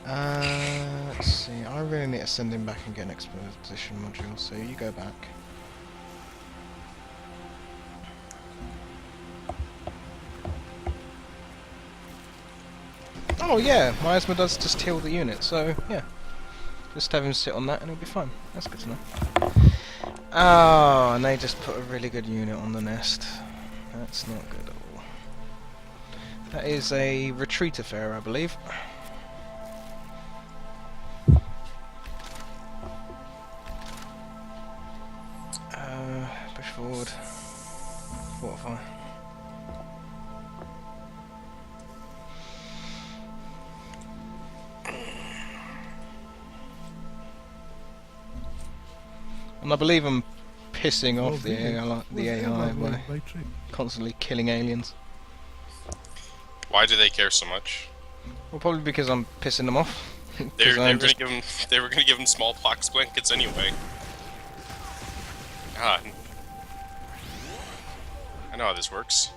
Speaker 1: Let's see, I really need to send him back and get an exposition module, so you go back. Oh yeah, Miasma does just heal the unit, so yeah. Just have him sit on that and he'll be fine. That's good to know. Oh, and they just put a really good unit on the nest. That's not good at all. That is a retreat affair, I believe. Push forward. Fortify. And I believe I'm pissing off the AI by constantly killing aliens.
Speaker 2: Why do they care so much?
Speaker 1: Well, probably because I'm pissing them off.
Speaker 2: They were gonna give them smallpox blankets anyway. God. I know how this works.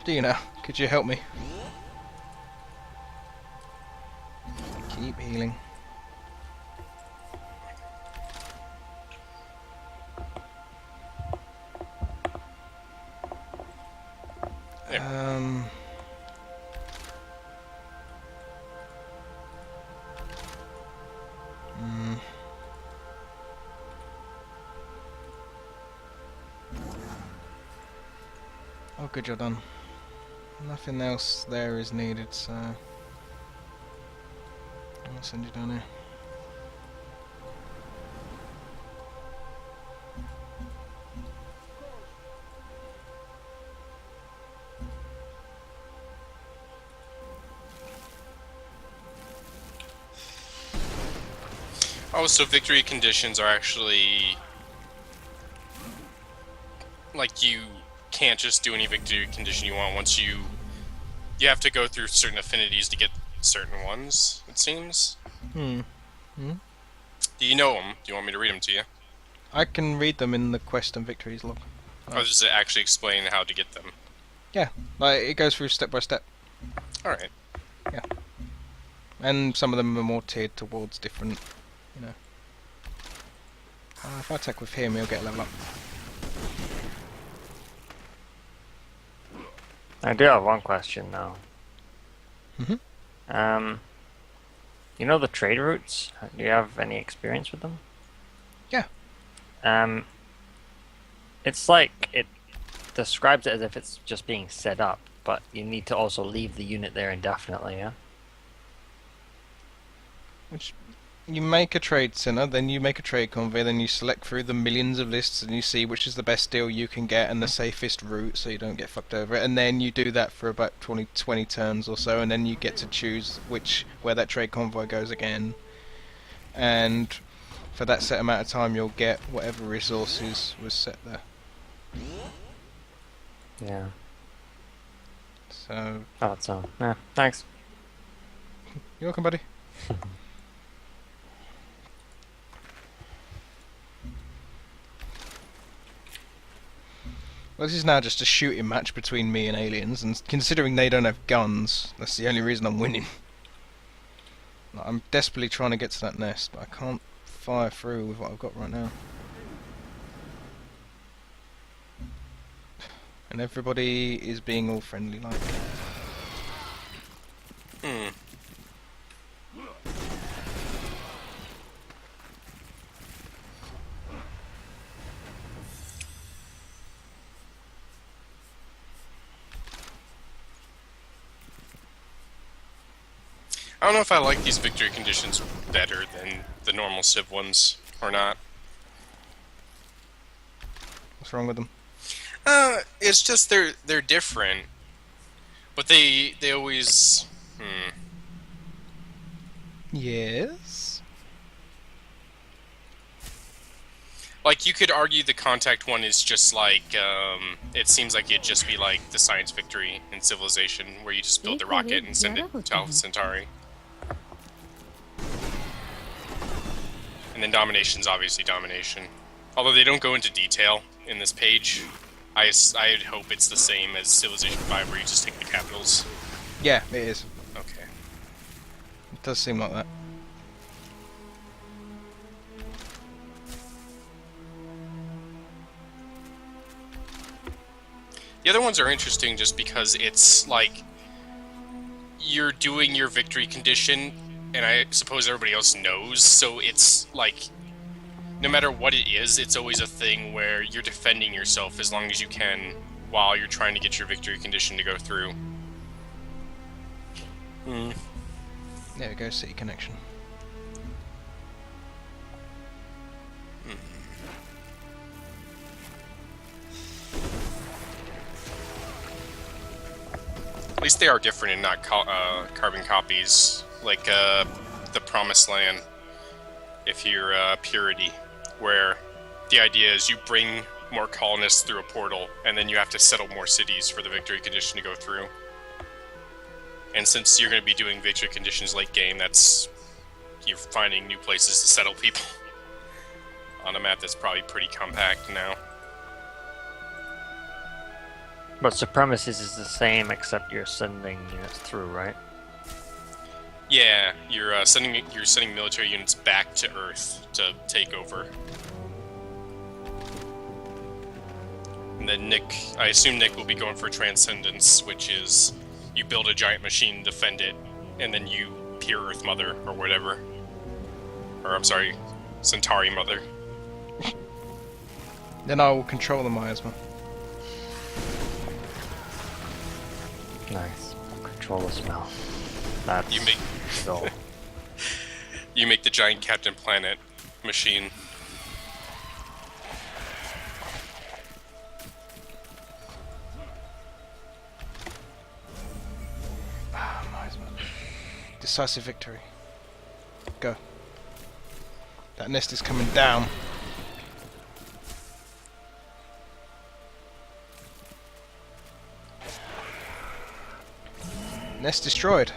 Speaker 1: Do you now? Could you help me? Keep healing. Oh, good job done. Nothing else there is needed, so I'll send you down here.
Speaker 2: Oh, so victory conditions are actually like you can't just do any victory condition you want. Once you have to go through certain affinities to get certain ones, it seems. Do you know them? Do you want me to read them to you?
Speaker 1: I can read them in the quest and victories log.
Speaker 2: Or does it actually explain how to get them?
Speaker 1: Yeah, like it goes through step by step.
Speaker 2: Alright.
Speaker 1: Yeah. And some of them are more tiered towards different, you know. If I attack with him, he'll get a level up.
Speaker 7: I do have one question now. You know the trade routes? Do you have any experience with them?
Speaker 1: Yeah.
Speaker 7: It's like it describes it as if it's just being set up, but you need to also leave the unit there indefinitely, yeah?
Speaker 1: Which you make a trade center, then you make a trade convoy, then you select through the millions of lists and you see which is the best deal you can get and the safest route so you don't get fucked over it, and then you do that for about 20 turns or so, and then you get to choose where that trade convoy goes again, and for that set amount of time you'll get whatever resources was set there.
Speaker 7: Yeah.
Speaker 1: So,
Speaker 7: Thought so. Yeah. Thanks.
Speaker 1: you're welcome, buddy. Well, this is now just a shooting match between me and aliens, and considering they don't have guns, that's the only reason I'm winning. Like, I'm desperately trying to get to that nest, but I can't fire through with what I've got right now. And everybody is being all friendly like.
Speaker 2: Hmm. I don't know if I like these victory conditions better than the normal Civ ones or not.
Speaker 1: What's wrong with them?
Speaker 2: It's just they're different, but they always
Speaker 1: Yes.
Speaker 2: like you could argue the contact one is just like it seems like it'd just be like the science victory in Civilization where you just build the rocket and send it to Alpha Centauri. And then Domination's obviously Domination. Although they don't go into detail in this page, I'd hope it's the same as Civilization 5 where you just take the capitals.
Speaker 1: Yeah, it is.
Speaker 2: Okay.
Speaker 1: It does seem like that.
Speaker 2: The other ones are interesting just because it's like you're doing your victory condition, and I suppose everybody else knows, so it's like no matter what it is, it's always a thing where you're defending yourself as long as you can while you're trying to get your victory condition to go through.
Speaker 1: There we go, city connection.
Speaker 2: At least they are different and not carbon copies, like the Promised Land, if you're Purity, where the idea is you bring more colonists through a portal, and then you have to settle more cities for the victory condition to go through. And since you're going to be doing victory conditions late game, you're finding new places to settle people on a map that's probably pretty compact now.
Speaker 7: But Supremacies is the same, except you're sending units through, right?
Speaker 2: Yeah, you're sending military units back to Earth to take over. And then I assume Nick will be going for Transcendence, which is you build a giant machine, defend it, and then you peer Earth Mother or whatever. Or I'm sorry, Centauri Mother.
Speaker 1: Then I will control the miasma.
Speaker 7: Nice. Control the smell. That's
Speaker 2: You make
Speaker 7: the goal.
Speaker 2: you make the giant Captain Planet machine.
Speaker 1: Miasma. Decisive victory. Go. That nest is coming down. Nest destroyed.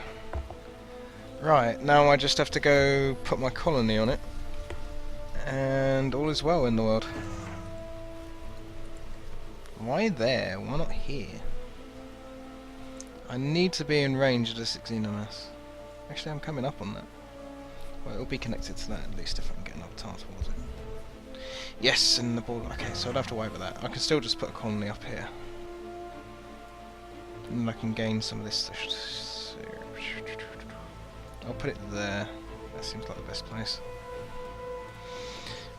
Speaker 1: Right, now I just have to go put my colony on it. And all is well in the world. Why there? Why not here? I need to be in range of the 16MS. Actually, I'm coming up on that. Well, it'll be connected to that at least if I can get enough time towards it. Yes, and the ball. Okay, so I don't have to worry about that. I can still just put a colony up here. And I can gain some of this. I'll put it there. That seems like the best place.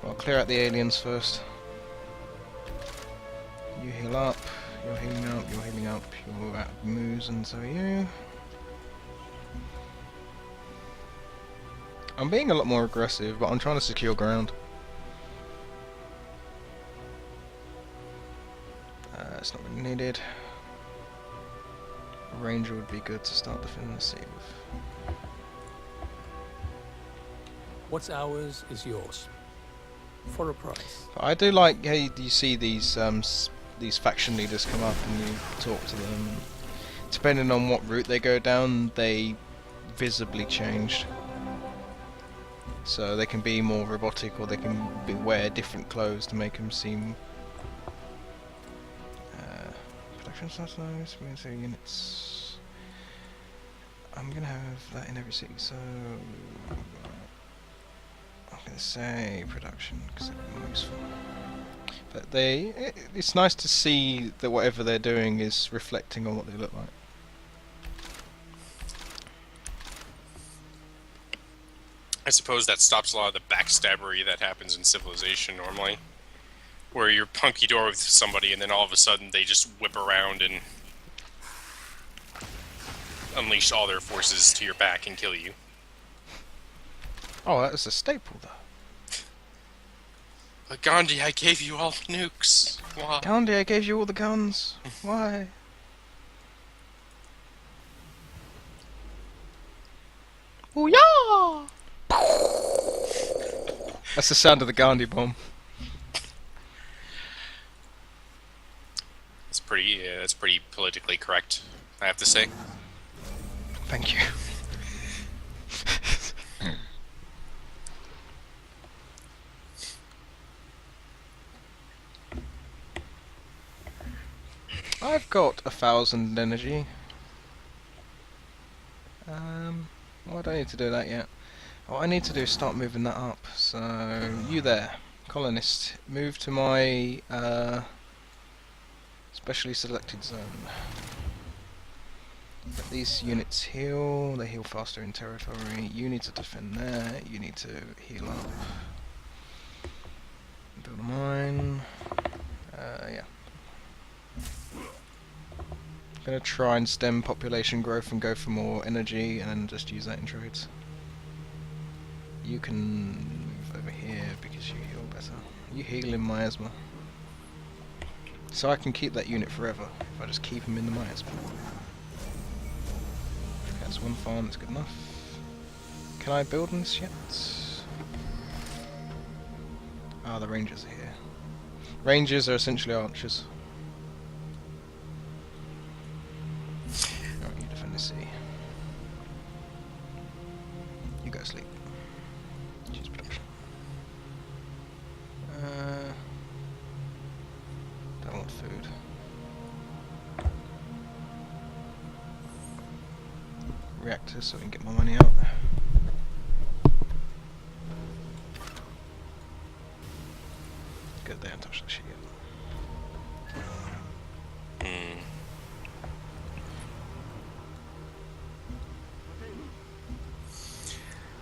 Speaker 1: Well, I'll clear out the aliens first. You heal up. You're healing up. You're healing up. You're out of moves, and so are you. I'm being a lot more aggressive, but I'm trying to secure ground. It's not really needed. A ranger would be good to start defending the city with.
Speaker 6: What's ours is yours. For a price.
Speaker 1: But I do like how you see these these faction leaders come up and you talk to them. Depending on what route they go down, they visibly changed. So they can be more robotic, or they can wear different clothes to make them seem. Production starts now. So units. I'm gonna have that in every city. So I'm gonna say production because it's more useful. But it's nice to see that whatever they're doing is reflecting on what they look like.
Speaker 2: I suppose that stops a lot of the backstabbery that happens in Civilization normally. Where you're punky-door with somebody and then all of a sudden they just whip around and unleash all their forces to your back and kill you.
Speaker 1: Oh, that is a staple though.
Speaker 2: But Gandhi, I gave you all the nukes. Why?
Speaker 1: Gandhi, I gave you all the guns. Why? Oh yeah! That's the sound of the Gandhi bomb.
Speaker 2: That's pretty politically correct, I have to say.
Speaker 1: Thank you. I've got 1,000 energy. Well, I don't need to do that yet. What I need to do is start moving that up. So, you there, colonist, move to my specially selected zone. Let these units heal. They heal faster in territory. You need to defend there. You need to heal up. Build a mine. Yeah. I'm gonna try and stem population growth and go for more energy and just use that in trades. You can move over here because you heal better. You heal in miasma. So I can keep that unit forever if I just keep him in the miasma. Okay, that's one farm, that's good enough. Can I build on this yet? Ah, the rangers are here. Rangers are essentially archers. Alright, you defend the sea. You go sleep. Choose production. Don't want food. Reactors so we can get more money out. Good, they haven't touched that shit yet.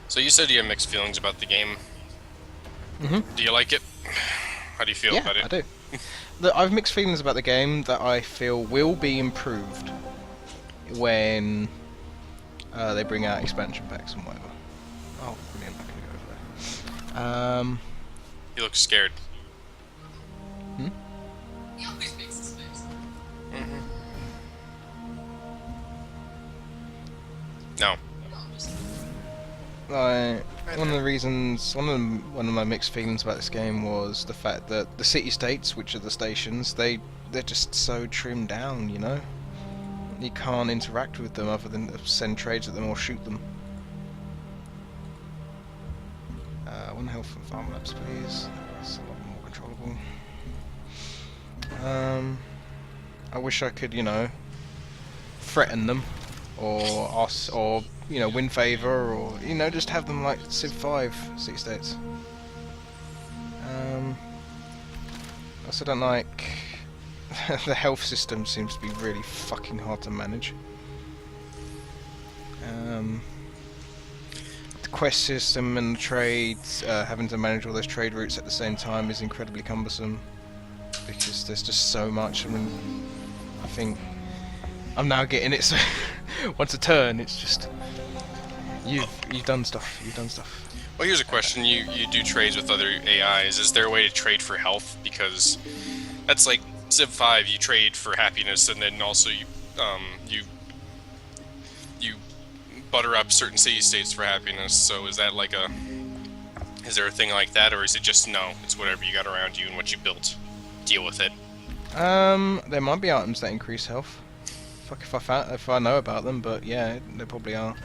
Speaker 2: So you said you have mixed feelings about the game.
Speaker 1: Mm-hmm.
Speaker 2: Do you like it? How do you feel about it?
Speaker 1: I do. I have mixed feelings about the game that I feel will be improved when they bring out expansion packs and whatever. Oh, brilliant! I'm gonna go over there.
Speaker 2: You look scared.
Speaker 1: Hmm?
Speaker 2: No.
Speaker 1: One of my mixed feelings about this game was the fact that the city-states, which are the stations, they're just so trimmed down, you know? You can't interact with them other than send trades at them or shoot them. One health from Farm Labs, please. That's a lot more controllable. I wish I could, you know, threaten them, or you know, win favor, or you know, just have them like Civ 5 city-states. I also don't like the health system seems to be really fucking hard to manage. The quest system and the trades, having to manage all those trade routes at the same time is incredibly cumbersome because there's just so much. I mean, I think I'm now getting it so once a turn it's just you've done stuff.
Speaker 2: Well, here's a question: you do trades with other AIs. Is there a way to trade for health? Because that's like Civ 5. You trade for happiness, and then also you butter up certain city-states for happiness. So is that like is there a thing like that, or is it just no? It's whatever you got around you and what you built. Deal with it.
Speaker 1: There might be items that increase health. Fuck if I know about them, but yeah, there probably are.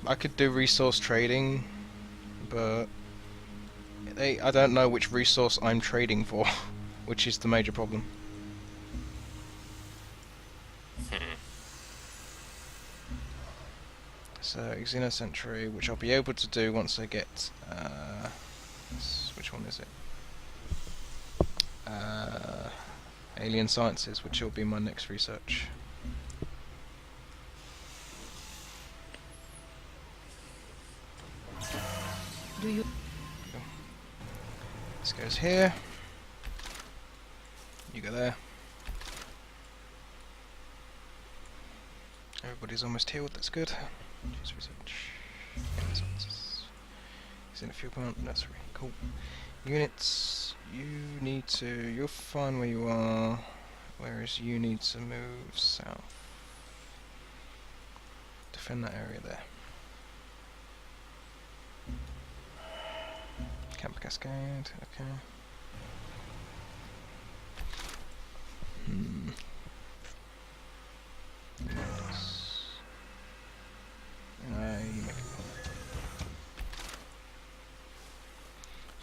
Speaker 1: I could do resource trading, but I don't know which resource I'm trading for, which is the major problem. So Xenocentry, which I'll be able to do once I get which one is it? Alien Sciences, which will be my next research.
Speaker 5: Do you?
Speaker 1: This goes here. You go there. Everybody's almost healed, that's good. Choose research. He's in a field command nursery. Cool. Units, you're fine where you are, whereas you need to move south. Defend that area there. Camp Cascade, okay. You make it.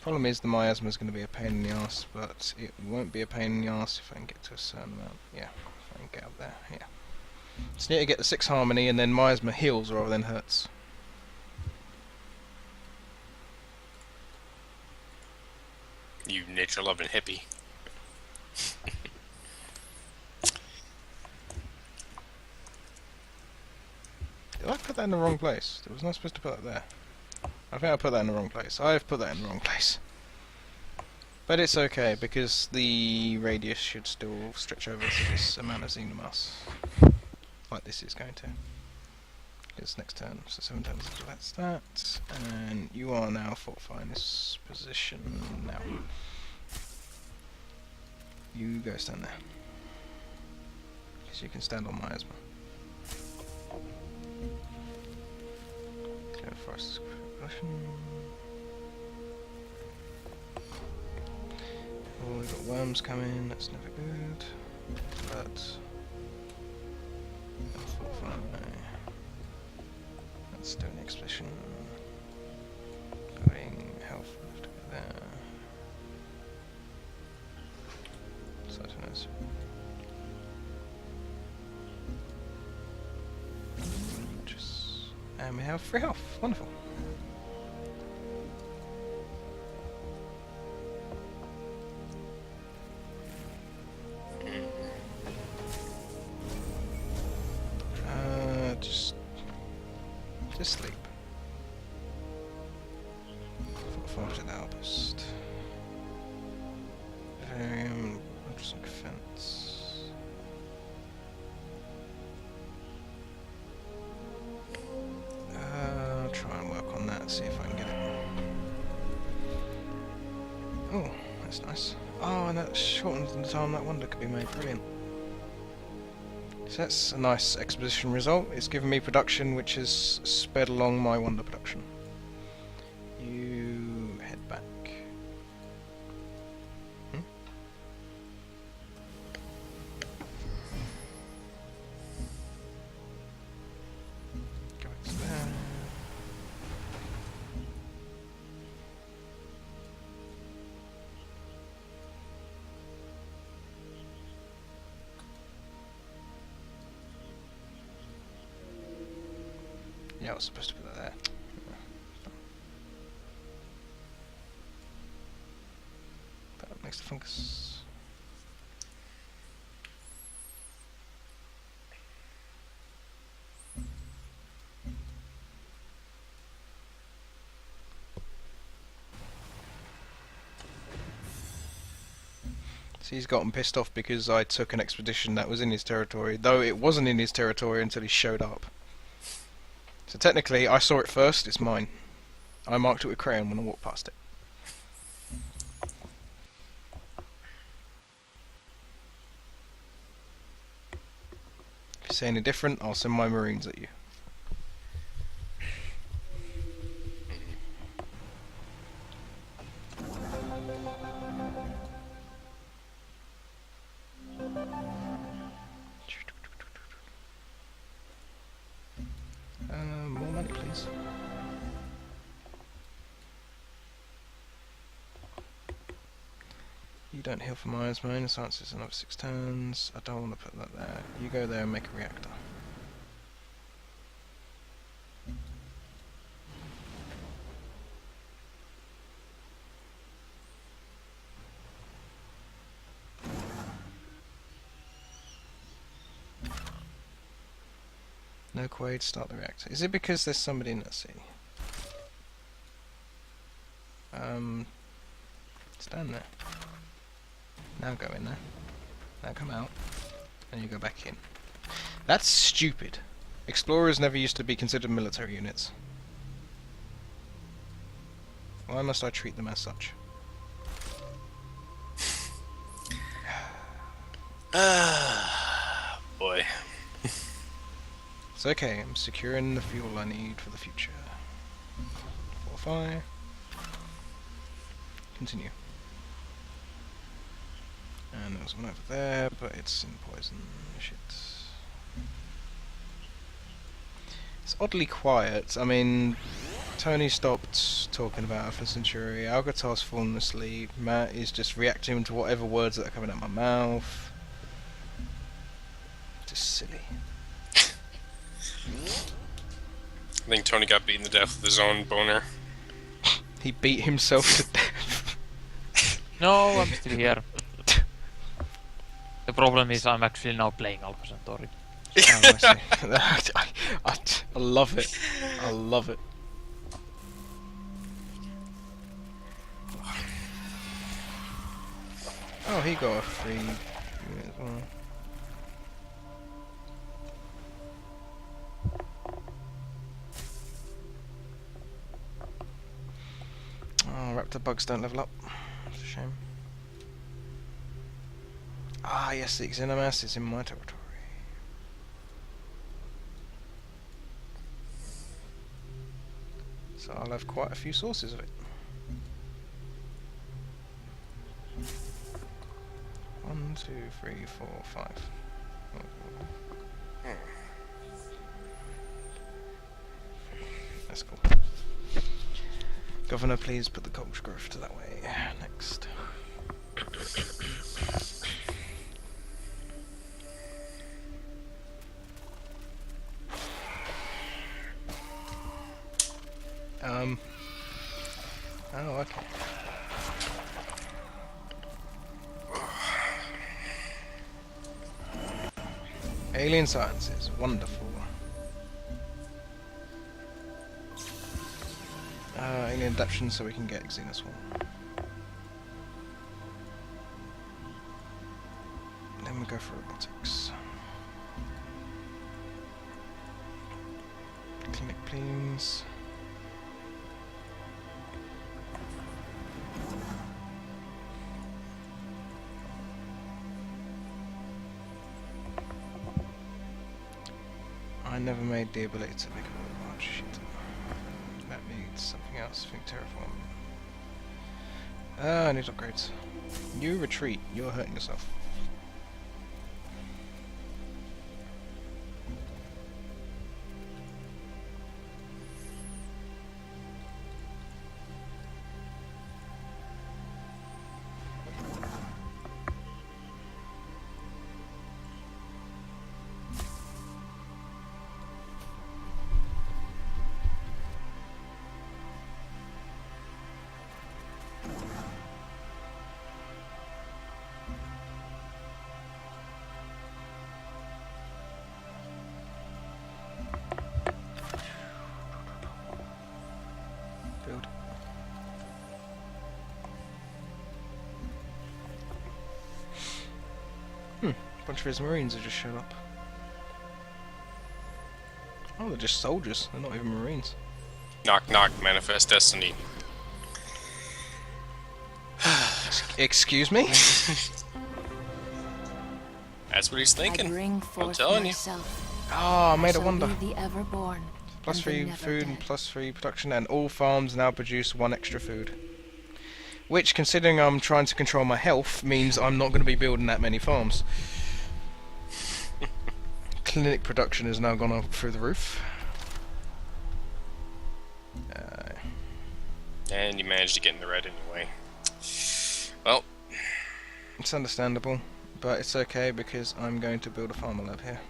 Speaker 1: Problem is the miasma is going to be a pain in the ass, but it won't be a pain in the ass if I can get to a certain amount. Yeah, if I can get up there, yeah. Just need to get the 6 harmony and then miasma heals rather than hurts.
Speaker 2: You nature-loving hippie.
Speaker 1: Did I put that in the wrong place? I was not supposed to put that there. I think I put that in the wrong place. I've put that in the wrong place. But it's okay, because the radius should still stretch over to this amount of Xenomass. Like this is going to. It's next turn, so 7 turns, so that's that. And you are now fortifying this position now. You go stand there. Because you can stand on miasma. Go forest progression. Oh, we've got worms coming, that's never good. But let's do an expedition. Going health, we have to go there. So I don't know. And we have free health. Wonderful. Just sleep. Fortunate outpost. Vivarium, interesting fence. I'll try and work on that, see if I can get it. Oh, that's nice. Oh, and that shortens the time that wonder could be made. Brilliant. So that's a nice exposition result. It's given me production which has sped along my wonder production. You head back. Go back to there. Yeah, I was supposed to put that there. Put that next to fungus. So he's gotten pissed off because I took an expedition that was in his territory, though it wasn't in his territory until he showed up. So technically, I saw it first, it's mine. I marked it with crayon when I walked past it. If you say any different, I'll send my marines at you. don't heal from Iron's Main, science is another 6 turns. I don't want to put that there. You go there and make a reactor. No Quaid, start the reactor. Is it because there's somebody in that city? Stand there. Now go in there. Now come out. And you go back in. That's stupid. Explorers never used to be considered military units. Why must I treat them as such?
Speaker 2: Boy.
Speaker 1: It's okay, I'm securing the fuel I need for the future. Fortify. Continue. And there's one over there, but it's in poison. Shit. It's oddly quiet. I mean, Tony stopped talking about Alpha Centauri, Algatar's fallen asleep, Matt is just reacting to whatever words that are coming out of my mouth. Just silly.
Speaker 2: I think Tony got beaten to death with his own boner.
Speaker 1: He beat himself to death.
Speaker 3: No, I'm still here. The problem is I'm actually now playing Alpha Centauri.
Speaker 1: Oh, I see. I love it. I love it. Oh, he got a free unit as well. Oh, raptor bugs don't level up. It's a shame. Ah, yes, the Xenomass is in my territory. So I'll have quite a few sources of it. 1, 2, 3, 4, 5. That's cool. Governor, please put the culture growth to that way. Next. Oh, okay. Alien sciences, wonderful. Alien adaptation so we can get Xenoswarm. Then we go for robotics. Clinic, please. I never made the ability to make a robot. Shit. That needs something else. Think terraform. I need upgrades. You retreat. You're hurting yourself. Build. A bunch of his marines have just shown up. Oh, they're just soldiers. They're not even marines.
Speaker 2: Knock knock, manifest destiny.
Speaker 1: Excuse me?
Speaker 2: That's what he's
Speaker 8: I
Speaker 2: thinking.
Speaker 8: bring forth
Speaker 2: telling you.
Speaker 8: myself.
Speaker 1: Oh, I made a
Speaker 8: shall
Speaker 1: wonder.
Speaker 8: be the everborn.
Speaker 1: Plus
Speaker 8: and the
Speaker 1: 3
Speaker 8: never
Speaker 1: food and
Speaker 8: dead.
Speaker 1: plus 3 production, and all farms now produce 1 extra food. Which, considering I'm trying to control my health, means I'm not going to be building that many farms. Clinic production has now gone up through the roof.
Speaker 2: And you managed to get in the red anyway. Well,
Speaker 1: It's understandable, but it's okay because I'm going to build a farmer lab here.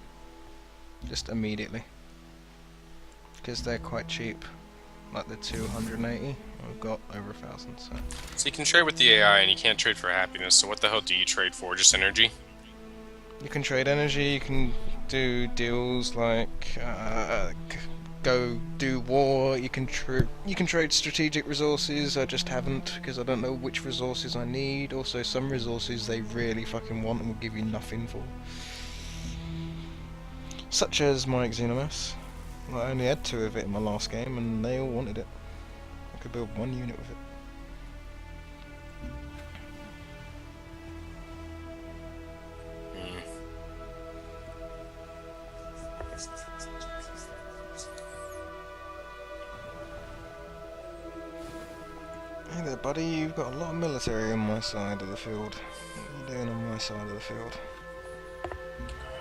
Speaker 1: Just immediately. Because they're quite cheap. Like the 280, I've got over 1,000, so...
Speaker 2: So you can trade with the AI and you can't trade for happiness, so what the hell do you trade for? Just energy?
Speaker 1: You can trade energy, you can do deals like go do war, you can trade strategic resources. I just haven't because I don't know which resources I need. Also some resources they really fucking want and will give you nothing for. Such as my Xenomass. I only had 2 of it in my last game and they all wanted it. I could build 1 unit with it. Hey there buddy, you've got a lot of military on my side of the field. What are you doing on my side of the field?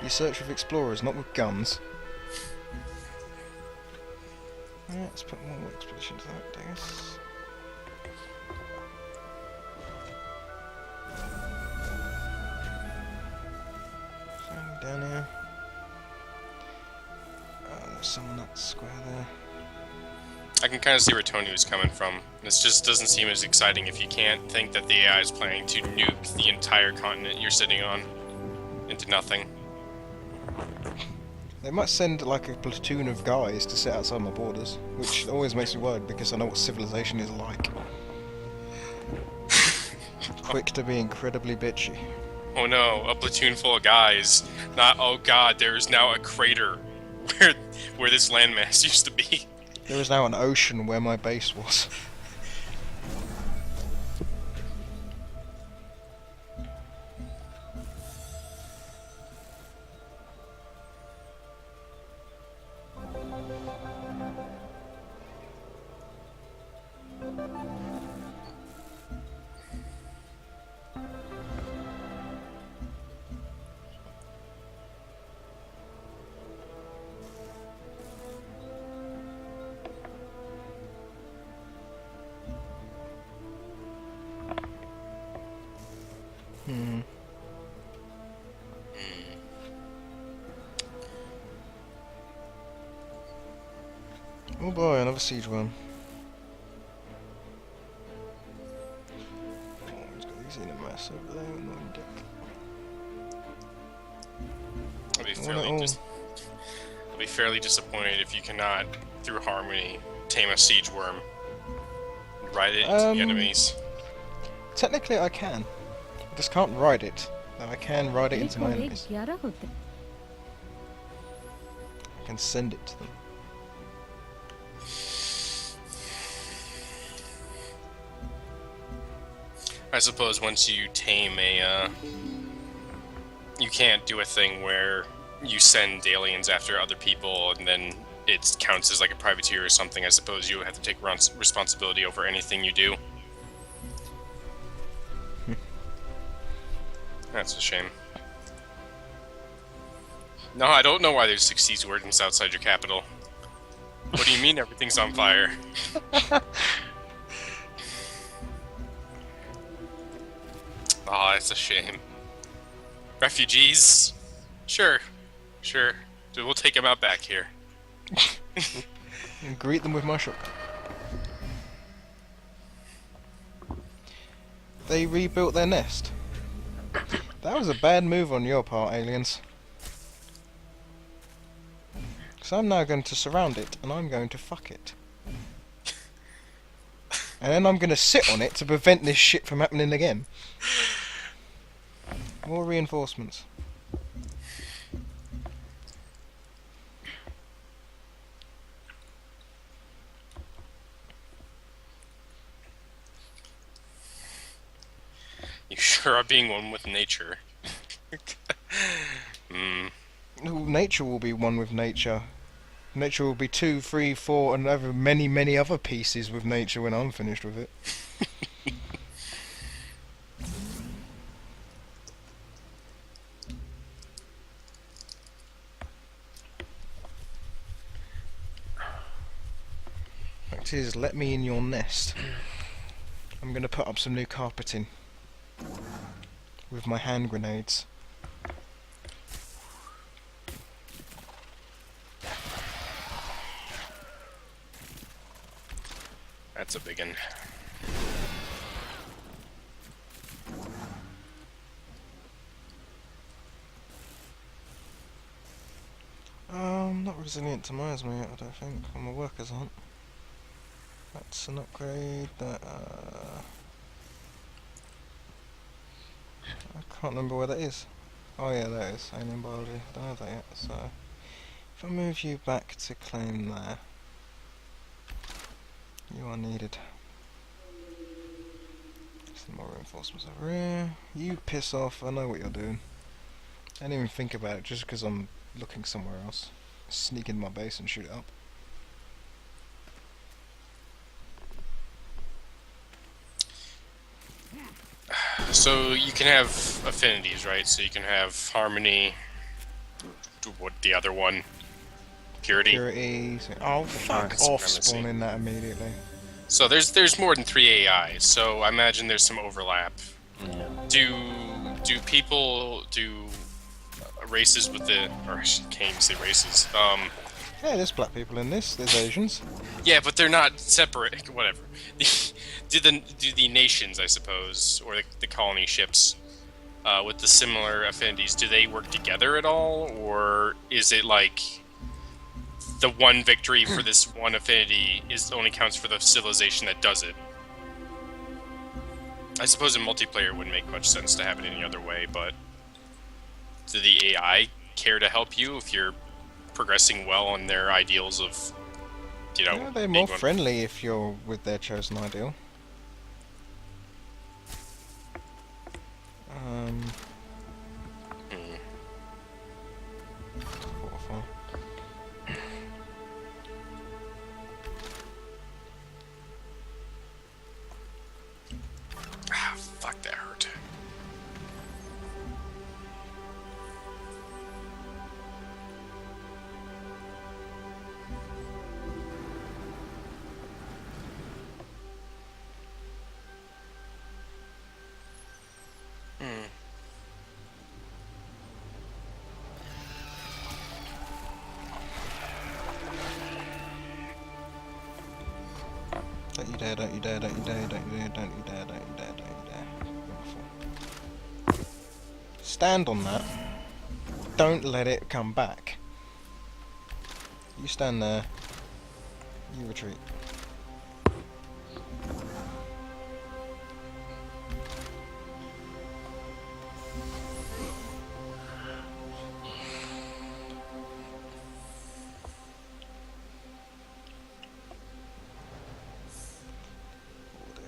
Speaker 1: You search with explorers, not with guns. Alright, let's put more expedition to that, I guess. So, down here. There's some on that square there.
Speaker 2: I can kind of see where Tony was coming from. This just doesn't seem as exciting if you can't think that the AI is planning to nuke the entire continent you're sitting on into nothing.
Speaker 1: They might send like a platoon of guys to sit outside my borders, which always makes me worried because I know what civilization is like. Quick to be incredibly bitchy.
Speaker 2: Oh no, a platoon full of guys. Not, oh god, there is now a crater where this landmass used to be.
Speaker 1: There is now an ocean where my base was. Oh boy, another siege worm. Oh, he's got these in a mess over there on deck.
Speaker 2: I'll be fairly disappointed if you cannot, through harmony, tame a siege worm. Ride it into the enemies.
Speaker 1: Technically I can. I just can't ride it. But I can ride it into my enemies. I can send it to them.
Speaker 2: I suppose once you tame a, you can't do a thing where you send aliens after other people and then it counts as like a privateer or something. I suppose you have to take responsibility over anything you do. That's a shame. No, I don't know why there's 6 siege wardens outside your capital. What do you mean everything's on fire? Oh, that's a shame. Refugees? Sure. Sure. We'll take them out back here.
Speaker 1: And greet them with my shotgun. They rebuilt their nest. That was a bad move on your part, aliens. So I'm now going to surround it, and I'm going to fuck it. And then I'm going to sit on it to prevent this shit from happening again. More reinforcements.
Speaker 2: You sure are being one with nature.
Speaker 1: Nature will be one with nature. Nature will be 2, 3, 4, and over many other pieces with nature when I'm finished with it. Fact is, let me in your nest. I'm going to put up some new carpeting. with my hand grenades.
Speaker 2: That's a big one.
Speaker 1: Not resilient to mines, mate, I don't think. Well, my workers aren't. That's an upgrade that, I can't remember where that is. Oh yeah, that is. Alien biology. Don't have that yet, so... If I move you back to claim there... You are needed. Some more reinforcements over here. You piss off, I know what you're doing. I didn't even think about it just because I'm looking somewhere else. Sneak in my base and shoot it up.
Speaker 2: So you can have affinities, right? So you can have harmony. What the other one? Purity.
Speaker 1: Purity. Oh fuck off! Spawning that immediately.
Speaker 2: So there's more than 3 AI. So I imagine there's some overlap. Do races with the, or I can't even say races.
Speaker 1: Yeah, there's black people in this. There's Asians.
Speaker 2: Yeah, but they're not separate. Whatever. do the nations, I suppose, or the colony ships, with the similar affinities, do they work together at all, or is it like the one victory for this one affinity only counts for the civilization that does it? I suppose in multiplayer it wouldn't make much sense to have it any other way, but do the AI care to help you if you're progressing well on their ideals of, you know...
Speaker 1: Yeah, they're more friendly if you're with their chosen ideal. Fortify.
Speaker 2: Ah, fuck, that hurt.
Speaker 1: Don't you dare, don't you dare, don't you dare, don't you dare, don't you dare, don't you dare, don't you dare. Wonderful. Stand on that. Don't let it come back. You stand there. You retreat.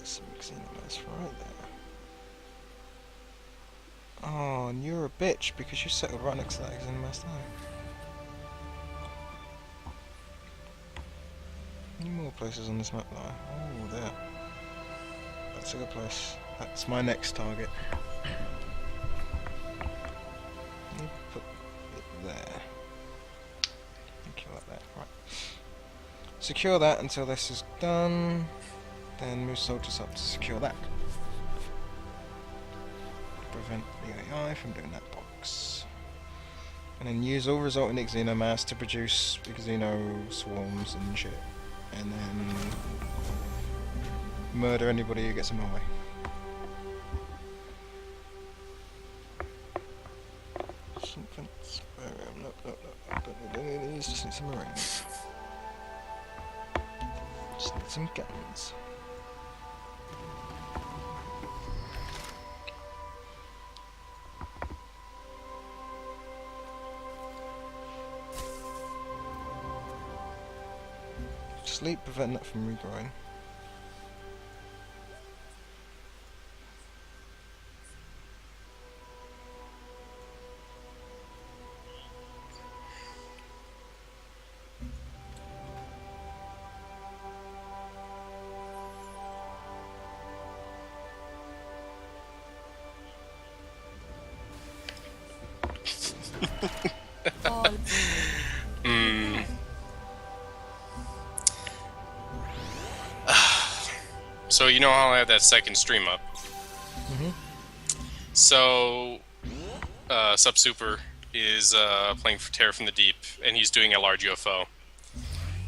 Speaker 1: Some Xenomorphs right there. Oh, and you're a bitch because you settled right next to that Xenomorph there. Any more places on this map though? Oh, there. That's a good place. That's my next target. Let me put it there. Secure that. Right. Secure that until this is done. Then move soldiers up to secure that. Prevent the AI from doing that box. And then use all resulting xenomass to produce xeno swarms and shit. And then murder anybody who gets in my way. Something's no, I don't need any of these, just need some marines. Just need some guns. Sleep, prevent that from regrowing.
Speaker 2: So you know how I have that second stream up? So, Sub Super is playing for Terror from the Deep, and he's doing a large UFO.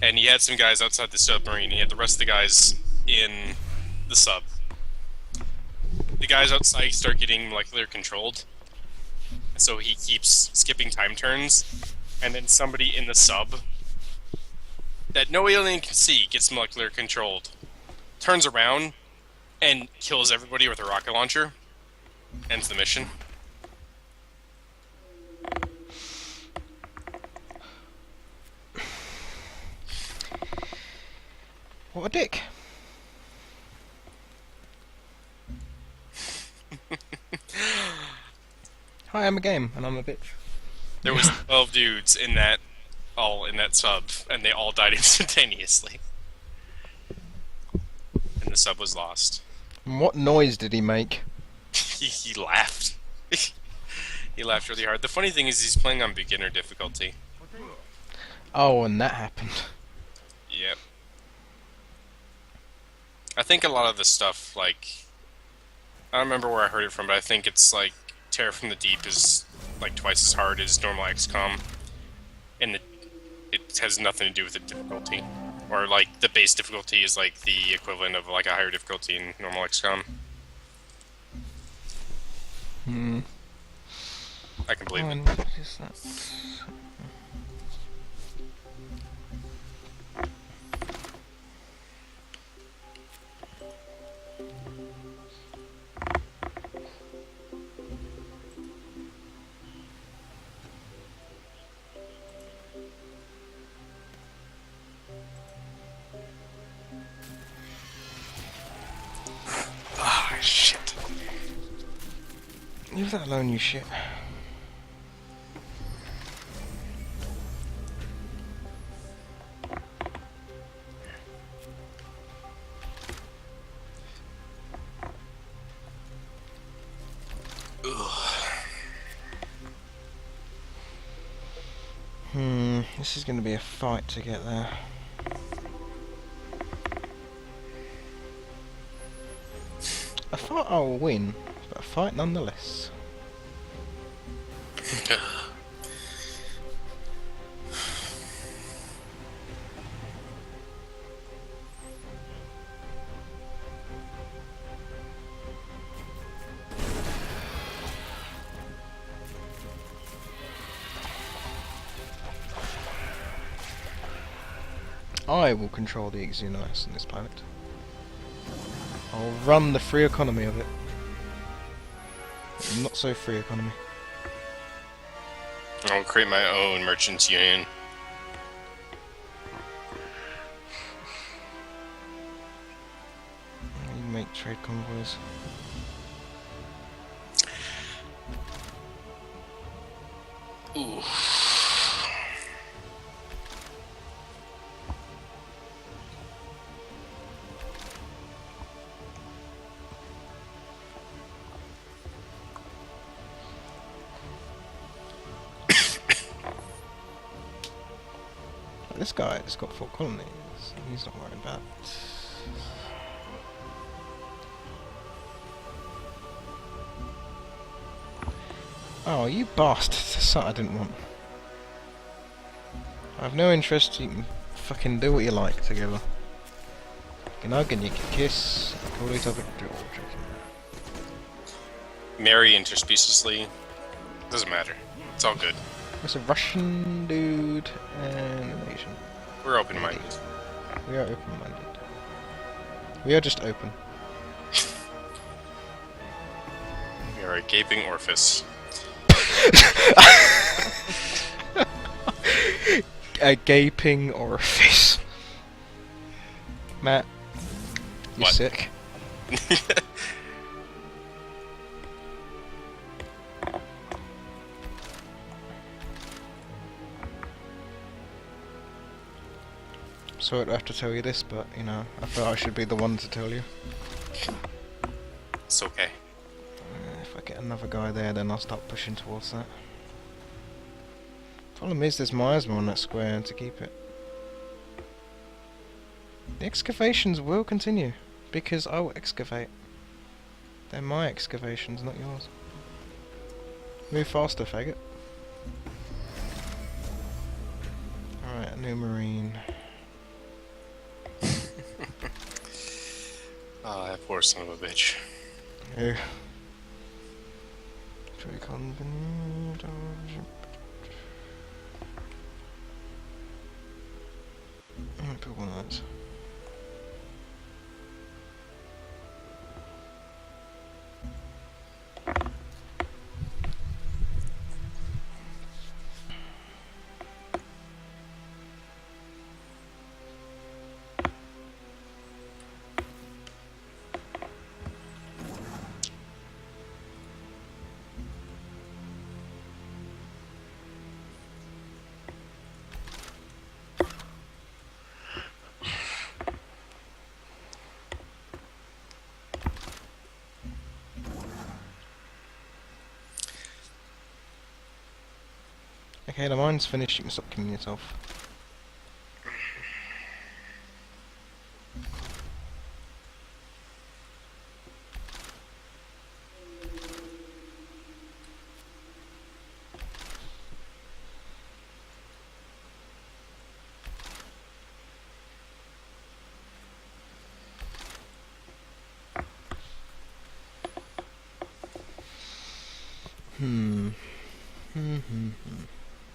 Speaker 2: And he had some guys outside the submarine. He had the rest of the guys in the sub. The guys outside start getting molecular controlled, so he keeps skipping time turns, and then somebody in the sub that no alien can see gets molecular controlled, turns around, and kills everybody with a rocket launcher. Ends the mission.
Speaker 1: What a dick. Hi, I'm a game, and I'm a bitch.
Speaker 2: There was 12 dudes in that sub, and they all died instantaneously. And the sub was lost.
Speaker 1: And what noise did he make?
Speaker 2: He laughed. He laughed really hard. The funny thing is he's playing on beginner difficulty.
Speaker 1: Oh, and that happened.
Speaker 2: Yep. I think a lot of the stuff, like, I don't remember where I heard it from, but I think it's like Terror from the Deep is like twice as hard as normal XCOM, and it has nothing to do with the difficulty, or like the base difficulty is like the equivalent of like a higher difficulty in normal XCOM. I can believe it.
Speaker 1: What is that?
Speaker 2: Ah, shit.
Speaker 1: Leave that alone, you shit. This is going to be a fight to get there. A fight I will win, but a fight nonetheless. I will control the Xenos on this planet. I'll run the free economy of it. Not so free economy.
Speaker 2: I'll create my own merchants union.
Speaker 1: You make trade convoys.
Speaker 2: Ooh.
Speaker 1: This guy has got 4 colonies. He's not worried about. Oh, you bastards! That's something I didn't want. I have no interest. You can fucking do what you like together. You can hug and you can kiss. Call each other George.
Speaker 2: Marry interspeciesly. Doesn't matter. It's all good.
Speaker 1: There's a Russian dude and an Asian.
Speaker 2: We're open-minded.
Speaker 1: We are open-minded. We are just open.
Speaker 2: We are a gaping orifice.
Speaker 1: A gaping orifice. Matt, you
Speaker 2: What?
Speaker 1: sick? Sorry to have to tell you this, but, you know, I thought I should be the one to tell you.
Speaker 2: It's okay.
Speaker 1: If I get another guy there, then I'll start pushing towards that. Problem is, there's miasma on that square, and to keep it. The excavations will continue, because I will excavate. They're my excavations, not yours. Move faster, faggot. Alright, a new marine.
Speaker 2: Oh, that poor son of a bitch.
Speaker 1: Who? Tree Company. Pick one of those. Okay, the mine's finished, you can stop killing yourself.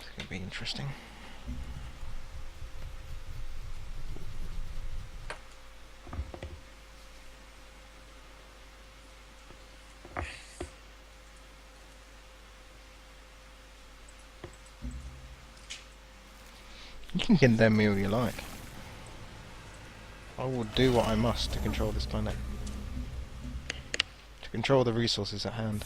Speaker 1: It's gonna be interesting. You can condemn me all you like. I will do what I must to control this planet. To control the resources at hand.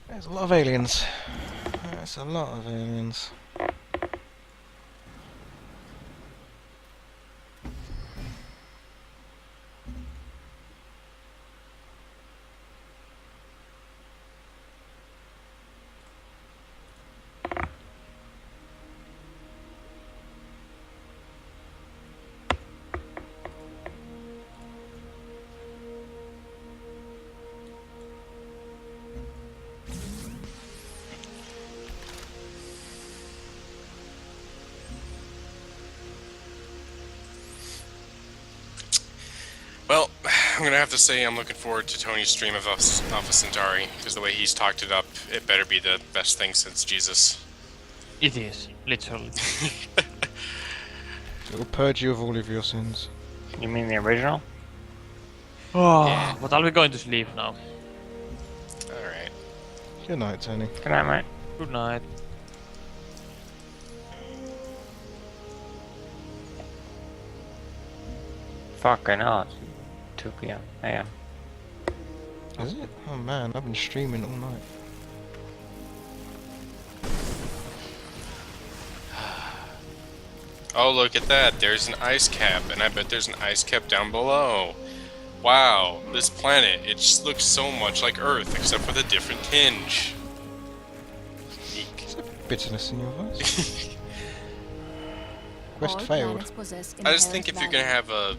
Speaker 1: There's a lot of aliens. There's a lot of aliens.
Speaker 2: Well, I'm gonna have to say I'm looking forward to Tony's stream of Alpha Centauri, because the way he's talked it up, it better be the best thing since Jesus.
Speaker 3: It is, literally.
Speaker 1: It will purge you of all of your sins.
Speaker 7: You mean the original?
Speaker 3: Oh,
Speaker 2: Yeah.
Speaker 3: but are we going to sleep now?
Speaker 2: Alright.
Speaker 1: Good night, Tony.
Speaker 7: Good night, mate.
Speaker 3: Good night.
Speaker 7: Fucking hell, it's 2 p.m. a.m.
Speaker 1: Is it? Oh man, I've been streaming all night.
Speaker 2: Oh, look at that. There's an ice cap, and I bet there's an ice cap down below. Wow, this planet, it just looks so much like Earth, except for the different tinge. Eek.
Speaker 1: Is there bitterness in your voice? Quest
Speaker 8: All
Speaker 1: failed.
Speaker 8: planets possess
Speaker 2: I just think
Speaker 8: inherent
Speaker 2: if you're gonna have a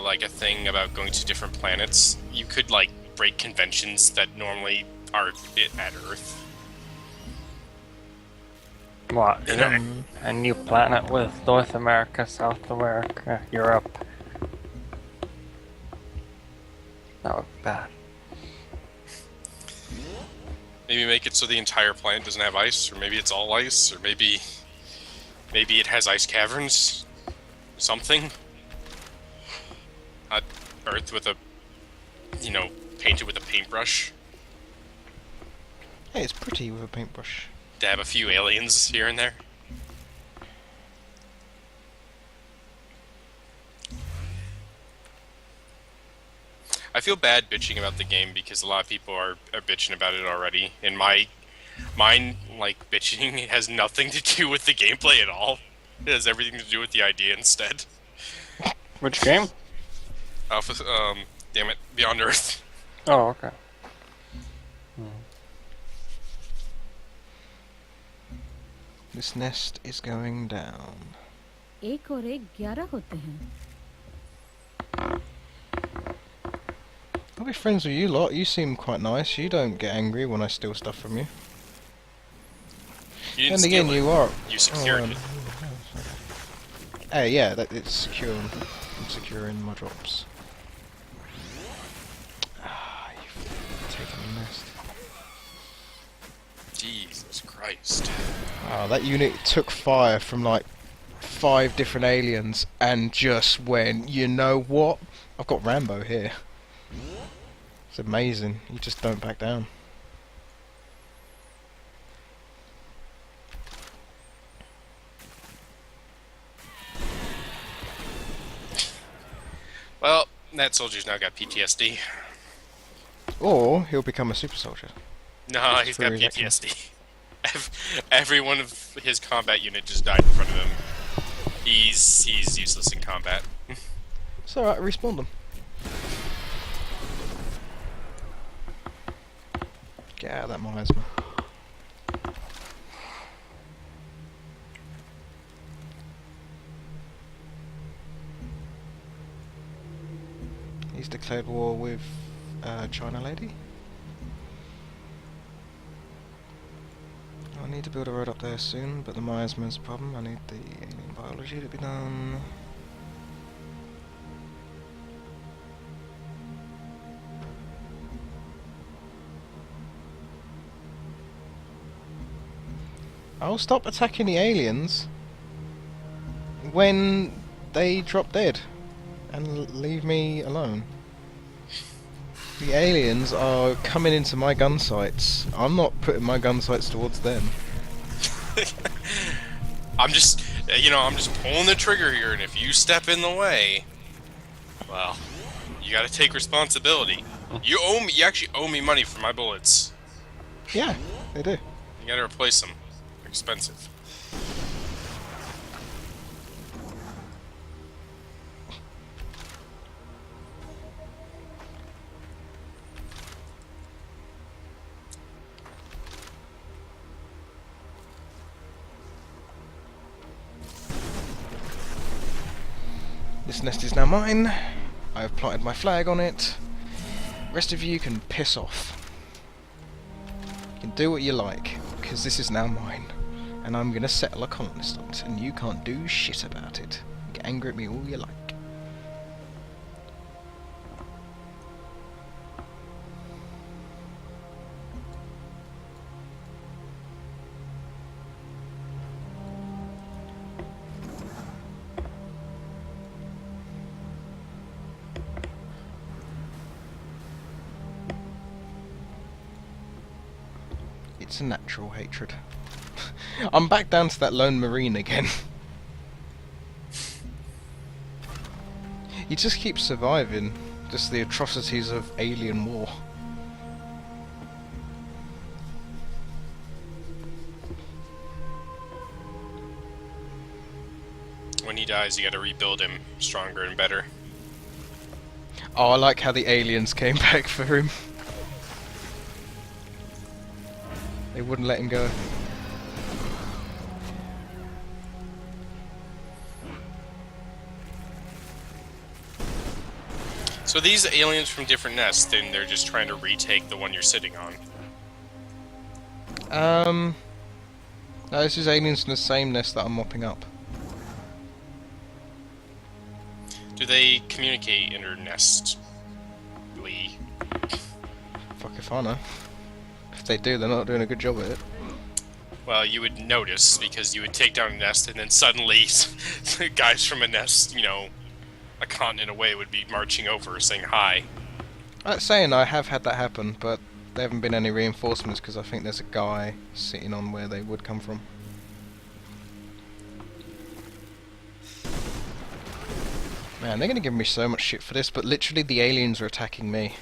Speaker 2: like a thing about going to different planets, you could like break conventions that normally are at Earth.
Speaker 7: What?
Speaker 2: You know,
Speaker 7: A new planet with North America, South America, Europe. That would be bad.
Speaker 2: maybe make it so the entire planet doesn't have ice, or maybe it's all ice, or maybe it has ice caverns, something. Not Earth with a, painted with a paintbrush.
Speaker 1: Hey, it's pretty with a paintbrush.
Speaker 2: Dab a few aliens here and there. I feel bad bitching about the game because a lot of people are bitching about it already. And mine, like, bitching has nothing to do with the gameplay at all. It has everything to do with the idea instead.
Speaker 7: Which game?
Speaker 2: Damn it, Beyond Earth.
Speaker 7: Oh, okay.
Speaker 1: This nest is going down.
Speaker 5: एक और एक 11 होते हैं.
Speaker 1: I'll be friends with you lot. You seem quite nice. You don't get angry when I steal stuff from you.
Speaker 2: You didn't
Speaker 1: And
Speaker 2: steal
Speaker 1: again,
Speaker 2: it.
Speaker 1: you are.
Speaker 2: You secured it.
Speaker 1: Yeah, it's secure. I'm securing my drops. Ah, you've taken the nest.
Speaker 2: Jesus Christ.
Speaker 1: Oh, that unit took fire from like 5 different aliens and just went, you know what? I've got Rambo here. It's amazing. You just don't back down.
Speaker 2: Well, that soldier's now got PTSD.
Speaker 1: Or he'll become a super soldier.
Speaker 2: No, he's got
Speaker 1: Through his action.
Speaker 2: PTSD. Every one of his combat unit just died in front of him. He's useless in combat.
Speaker 1: It's alright, respawn them. Get out of that miasma. He's declared war with China lady. I need to build a road up there soon, but the miasma's a problem. I need the alien biology to be done. I'll stop attacking the aliens when they drop dead and leave me alone. The aliens are coming into my gun sights. I'm not putting my gun sights towards them.
Speaker 2: I'm just pulling the trigger here, and if you step in the way, well, you gotta take responsibility. You actually owe me money for my bullets.
Speaker 1: Yeah, they do.
Speaker 2: You gotta replace them. They're expensive.
Speaker 1: This nest is now mine. I have planted my flag on it. Rest of you can piss off. You can do what you like, because this is now mine. And I'm gonna settle a colonist on it, and you can't do shit about it. Get angry at me all you like. It's a natural hatred. I'm back down to that lone marine again. He just keeps surviving. Just the atrocities of alien war.
Speaker 2: When he dies, you gotta rebuild him stronger and better.
Speaker 1: Oh, I like how the aliens came back for him. They wouldn't let him go.
Speaker 2: So these aliens from different nests, then they're just trying to retake the one you're sitting on.
Speaker 1: No, this is aliens from the same nest that I'm mopping up.
Speaker 2: Do they communicate inter-nest?
Speaker 1: Fuck if I know. If they do, they're not doing a good job at it.
Speaker 2: Well, you would notice, because you would take down a nest, and then suddenly guys from a nest, you know, a continent away would be marching over saying hi.
Speaker 1: Saying I have had that happen, but there haven't been any reinforcements because I think there's a guy sitting on where they would come from. Man, they're gonna give me so much shit for this, but literally the aliens are attacking me.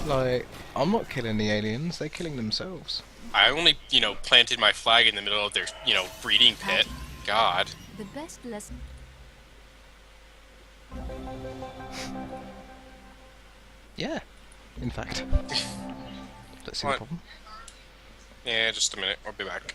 Speaker 1: Like, I'm not killing the aliens, they're killing themselves.
Speaker 2: I only, planted my flag in the middle of their, breeding pit. God.
Speaker 5: The best lesson.
Speaker 1: Yeah, in fact. Let's see the
Speaker 2: What?
Speaker 1: problem.
Speaker 2: Yeah, just a minute. I'll be back.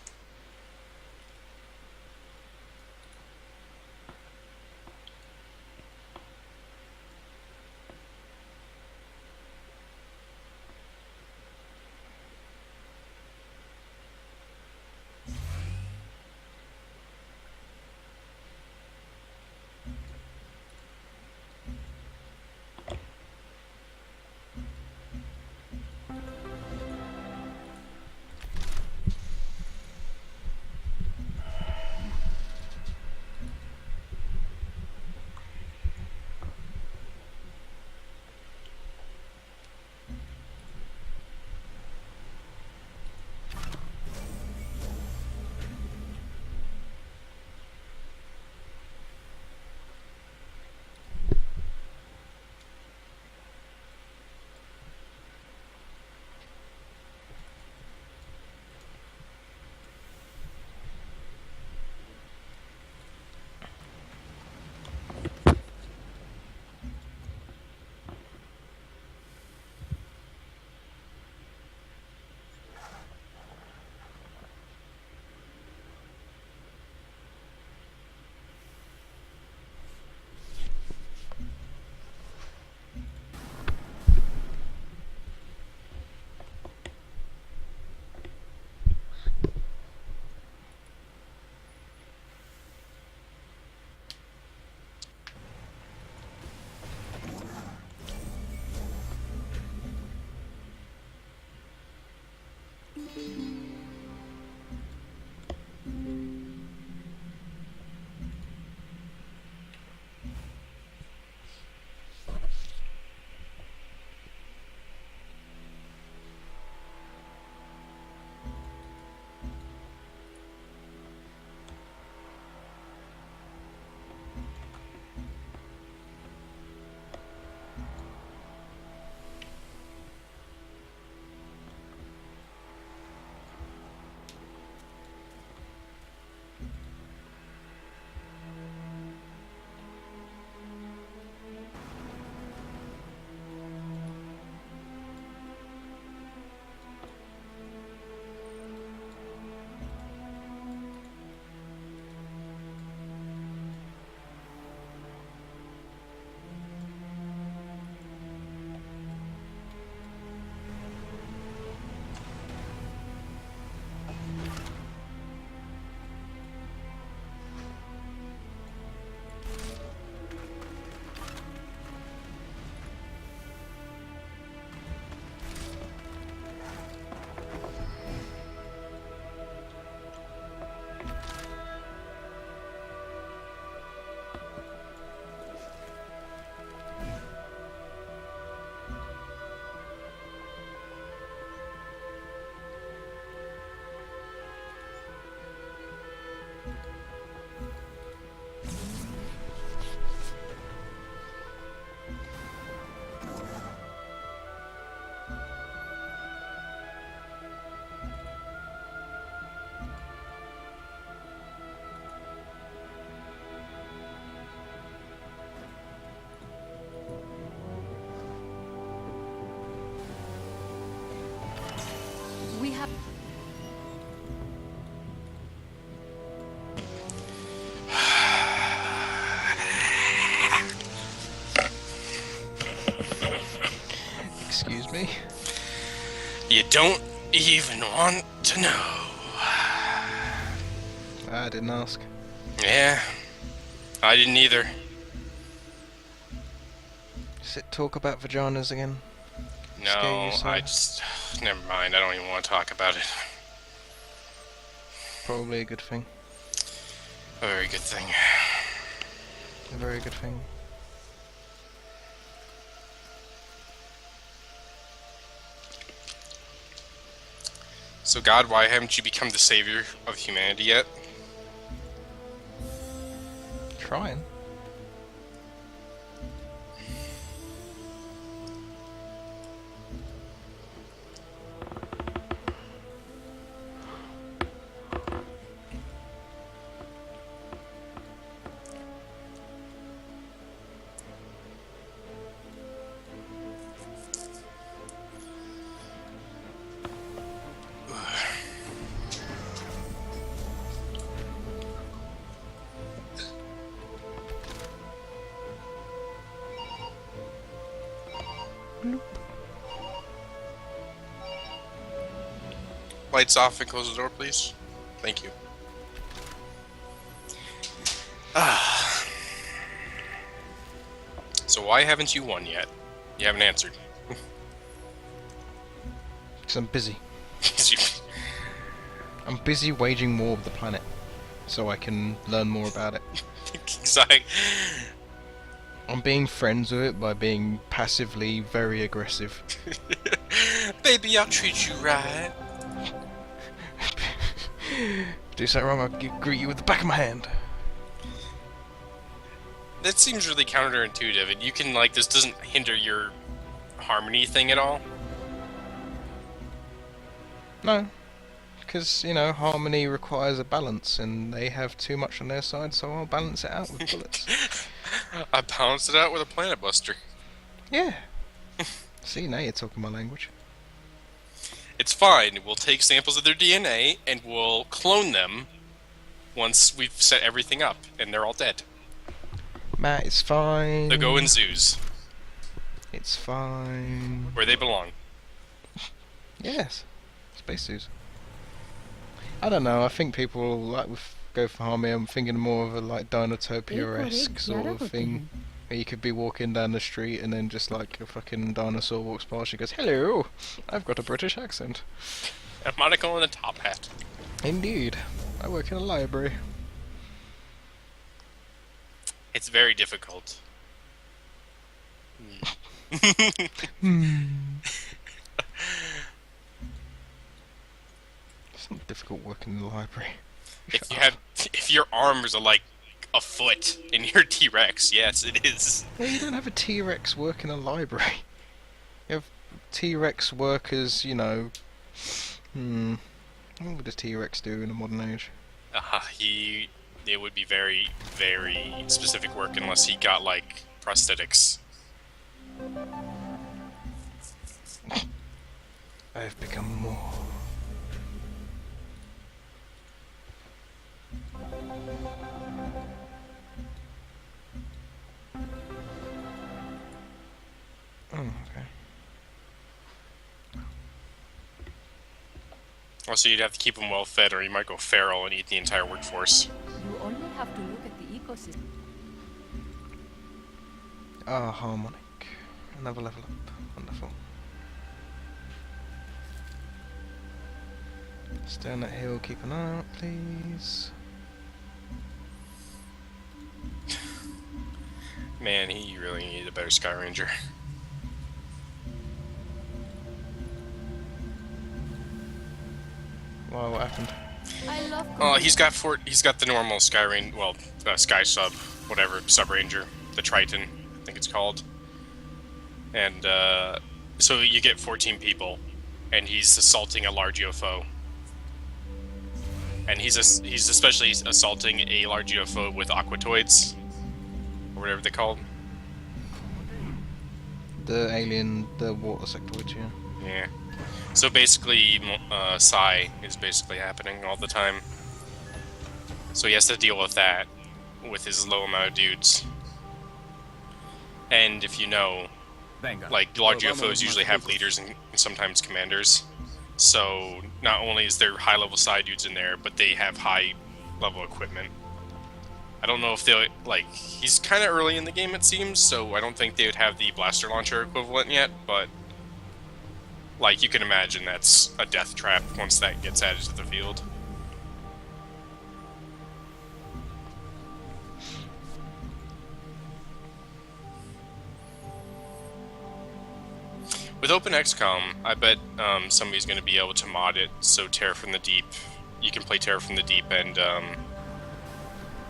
Speaker 5: We have.
Speaker 1: Excuse me?
Speaker 2: You don't even want to know.
Speaker 1: I didn't ask.
Speaker 2: Yeah, I didn't either.
Speaker 1: Talk about vaginas again.
Speaker 2: No,
Speaker 1: Scare yourself.
Speaker 2: I just... Never mind, I don't even want to talk about it.
Speaker 1: Probably a good thing.
Speaker 2: A very good thing.
Speaker 1: A very good thing.
Speaker 2: So God, why haven't you become the savior of humanity yet?
Speaker 1: trying.
Speaker 2: Lights off and close the door, please. Thank you. Ah. So why haven't you won yet? You haven't answered.
Speaker 1: Because I'm busy.
Speaker 2: 'Cause you-
Speaker 1: I'm busy waging war with the planet, so I can learn more about it.
Speaker 2: Exactly.
Speaker 1: I'm being friends with it by being passively very aggressive.
Speaker 2: Baby, I'll treat you right.
Speaker 1: Do something wrong, I'll greet you with the back of my hand.
Speaker 2: That seems really counterintuitive, and you can, like, this doesn't hinder your harmony thing at all.
Speaker 1: No, because, you know, harmony requires a balance, and they have too much on their side, so I'll balance it out with bullets.
Speaker 2: I balanced it out with a planet buster.
Speaker 1: Yeah. See, now you're talking my language.
Speaker 2: It's fine. We'll take samples of their DNA and we'll clone them once we've set everything up, and they're all dead.
Speaker 1: Matt, it's fine.
Speaker 2: They'll go in zoos,
Speaker 1: It's fine.
Speaker 2: where they belong.
Speaker 1: Yes. Space zoos. I don't know, I think people like go for harmony. I'm thinking more of a like Dinotopia-esque sort of thing. Where you could be walking down the street and then just like a fucking dinosaur walks past you and goes, "Hello, I've got a British accent."
Speaker 2: A monocle and a top hat.
Speaker 1: Indeed. I work in a library.
Speaker 2: It's very difficult.
Speaker 1: It's not difficult working in the library.
Speaker 2: If your arms are like a foot in your T-Rex, yes, it is.
Speaker 1: Yeah, you don't have a T-Rex work in a library. You have T-Rex workers, you know. What would a T-Rex do in a modern age?
Speaker 2: It would be very, very specific work unless he got like prosthetics.
Speaker 1: I have become more. Oh, okay.
Speaker 2: Also, you'd have to keep them well fed, or you might go feral and eat the entire workforce.
Speaker 5: You only have to look at the ecosystem.
Speaker 1: Ah, harmonic. Another level up. Wonderful. Stay on that hill, keep an eye out, please.
Speaker 2: Man, he really needed a better Sky Ranger.
Speaker 1: Why, what happened?
Speaker 5: I love
Speaker 2: Oh, he's got the normal Sky Ranger, well, Sky Sub, whatever, Sub Ranger, the Triton, I think it's called. And so you get 14 people, and he's assaulting a large UFO. And he's especially assaulting a large UFO with aquatoids, or whatever they're called.
Speaker 1: The alien, the water sectoid, yeah.
Speaker 2: Yeah. So basically, Psi is basically happening all the time. So he has to deal with that, with his low amount of dudes. And if you know, like, large UFOs usually have leaders and sometimes commanders. So not only is there high-level Psi dudes in there, but they have high-level equipment. I don't know if they'll, like, he's kind of early in the game, it seems, so I don't think they would have the blaster launcher equivalent yet, but like, you can imagine that's a death trap once that gets added to the field. With OpenXCOM, I bet somebody's going to be able to mod it so Terror from the Deep, you can play Terror from the Deep and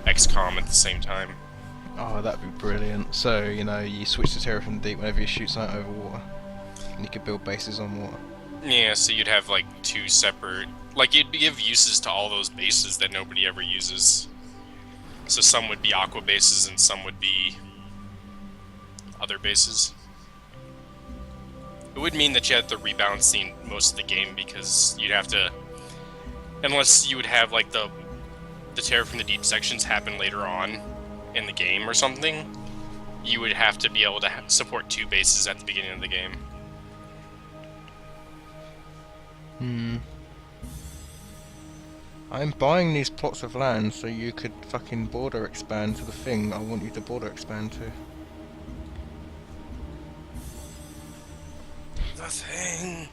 Speaker 2: XCOM at the same time.
Speaker 1: Oh, that'd be brilliant. So, you know, you switch to Terra from the Deep whenever you shoot something over water. And you could build bases on water.
Speaker 2: Yeah, so you'd have like two separate... Like, you'd give uses to all those bases that nobody ever uses. So some would be aqua bases and some would be other bases. It would mean that you had to rebalance most of the game because you'd have to... Unless you would have like the Terra from the Deep sections happen later on in the game or something, you would have to be able to support two bases at the beginning of the game.
Speaker 1: I'm buying these plots of land so you could fucking border expand to the thing I want you to border expand to.
Speaker 2: The thing.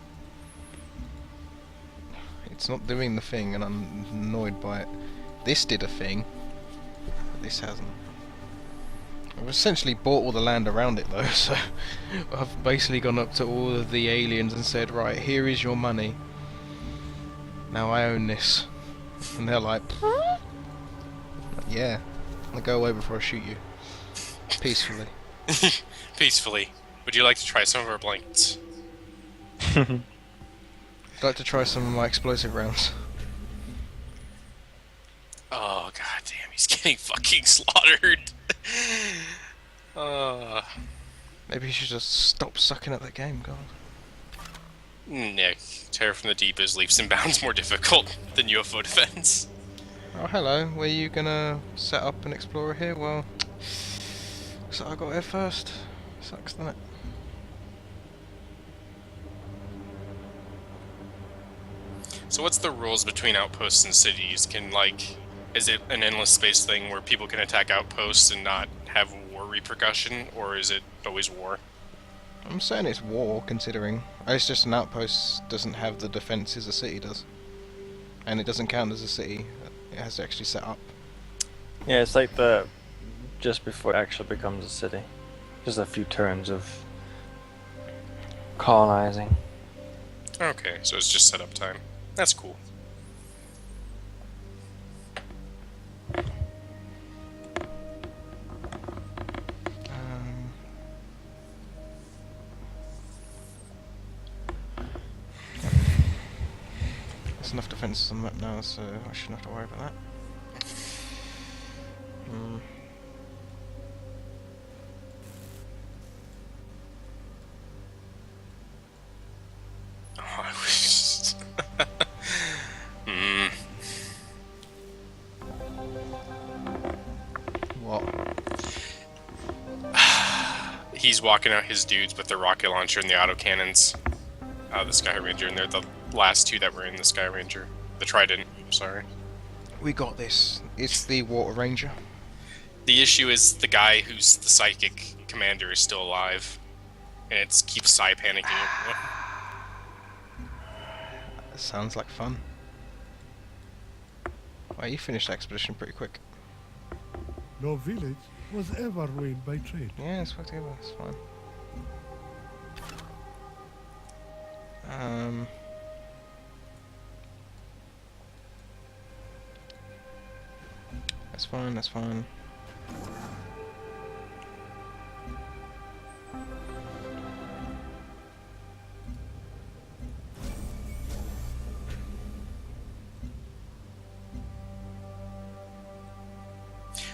Speaker 1: It's not doing the thing and I'm annoyed by it. This did a thing, but this hasn't. I've essentially bought all the land around it though, so I've basically gone up to all of the aliens and said, right, here is your money. Now I own this. And they're like, yeah, I'll go away before I shoot you. Peacefully.
Speaker 2: Peacefully. Would you like to try some of our blankets?
Speaker 1: I'd like to try some of my explosive rounds.
Speaker 2: Oh, god damn, he's getting fucking slaughtered.
Speaker 1: Maybe you should just stop sucking at that game, God.
Speaker 2: Nick, Terror from the Deep is leaps and bounds more difficult than UFO defense.
Speaker 1: Oh, hello. Were you gonna set up an explorer here? Well, so I got here first. Sucks, doesn't it?
Speaker 2: So what's the rules between outposts and cities? Is it an endless space thing where people can attack outposts and not have war repercussion, or is it always war?
Speaker 1: I'm saying it's war, considering. It's just an outpost doesn't have the defences a city does. And it doesn't count as a city. It has to actually set up.
Speaker 7: Yeah, it's like just before it actually becomes a city. Just a few turns of colonizing.
Speaker 2: Okay, so it's just setup time. That's cool.
Speaker 1: There's enough defences on the map now, so I shouldn't have to worry about that.
Speaker 2: Oh, I wish...
Speaker 1: What?
Speaker 2: He's walking out his dudes with the rocket launcher and the autocannons. The Sky Ranger, and they're the last two that were in the Sky Ranger. The Trident, I'm sorry.
Speaker 1: We got this. It's the Water Ranger.
Speaker 2: The issue is the guy who's the psychic commander is still alive. And it keeps Psy panicking.
Speaker 1: Sounds like fun. Wow, you finished the expedition pretty quick.
Speaker 8: No village was ever ruined by trade.
Speaker 1: Yeah, it's fucked together, it's fine. That's fine, that's fine.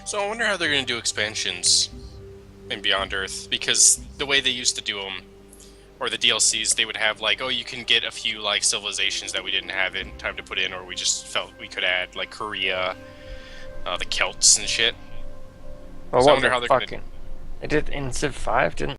Speaker 2: So I wonder how they're going to do expansions in Beyond Earth, because the way they used to do them, or the DLCs, they would have like, oh, you can get a few like civilizations that we didn't have in time to put in, or we just felt we could add, like Korea, the Celts and shit.
Speaker 7: Well,
Speaker 2: So I
Speaker 7: what
Speaker 2: wonder
Speaker 7: the
Speaker 2: how they're
Speaker 7: fucking...
Speaker 2: gonna...
Speaker 7: It did in Civ 5, didn't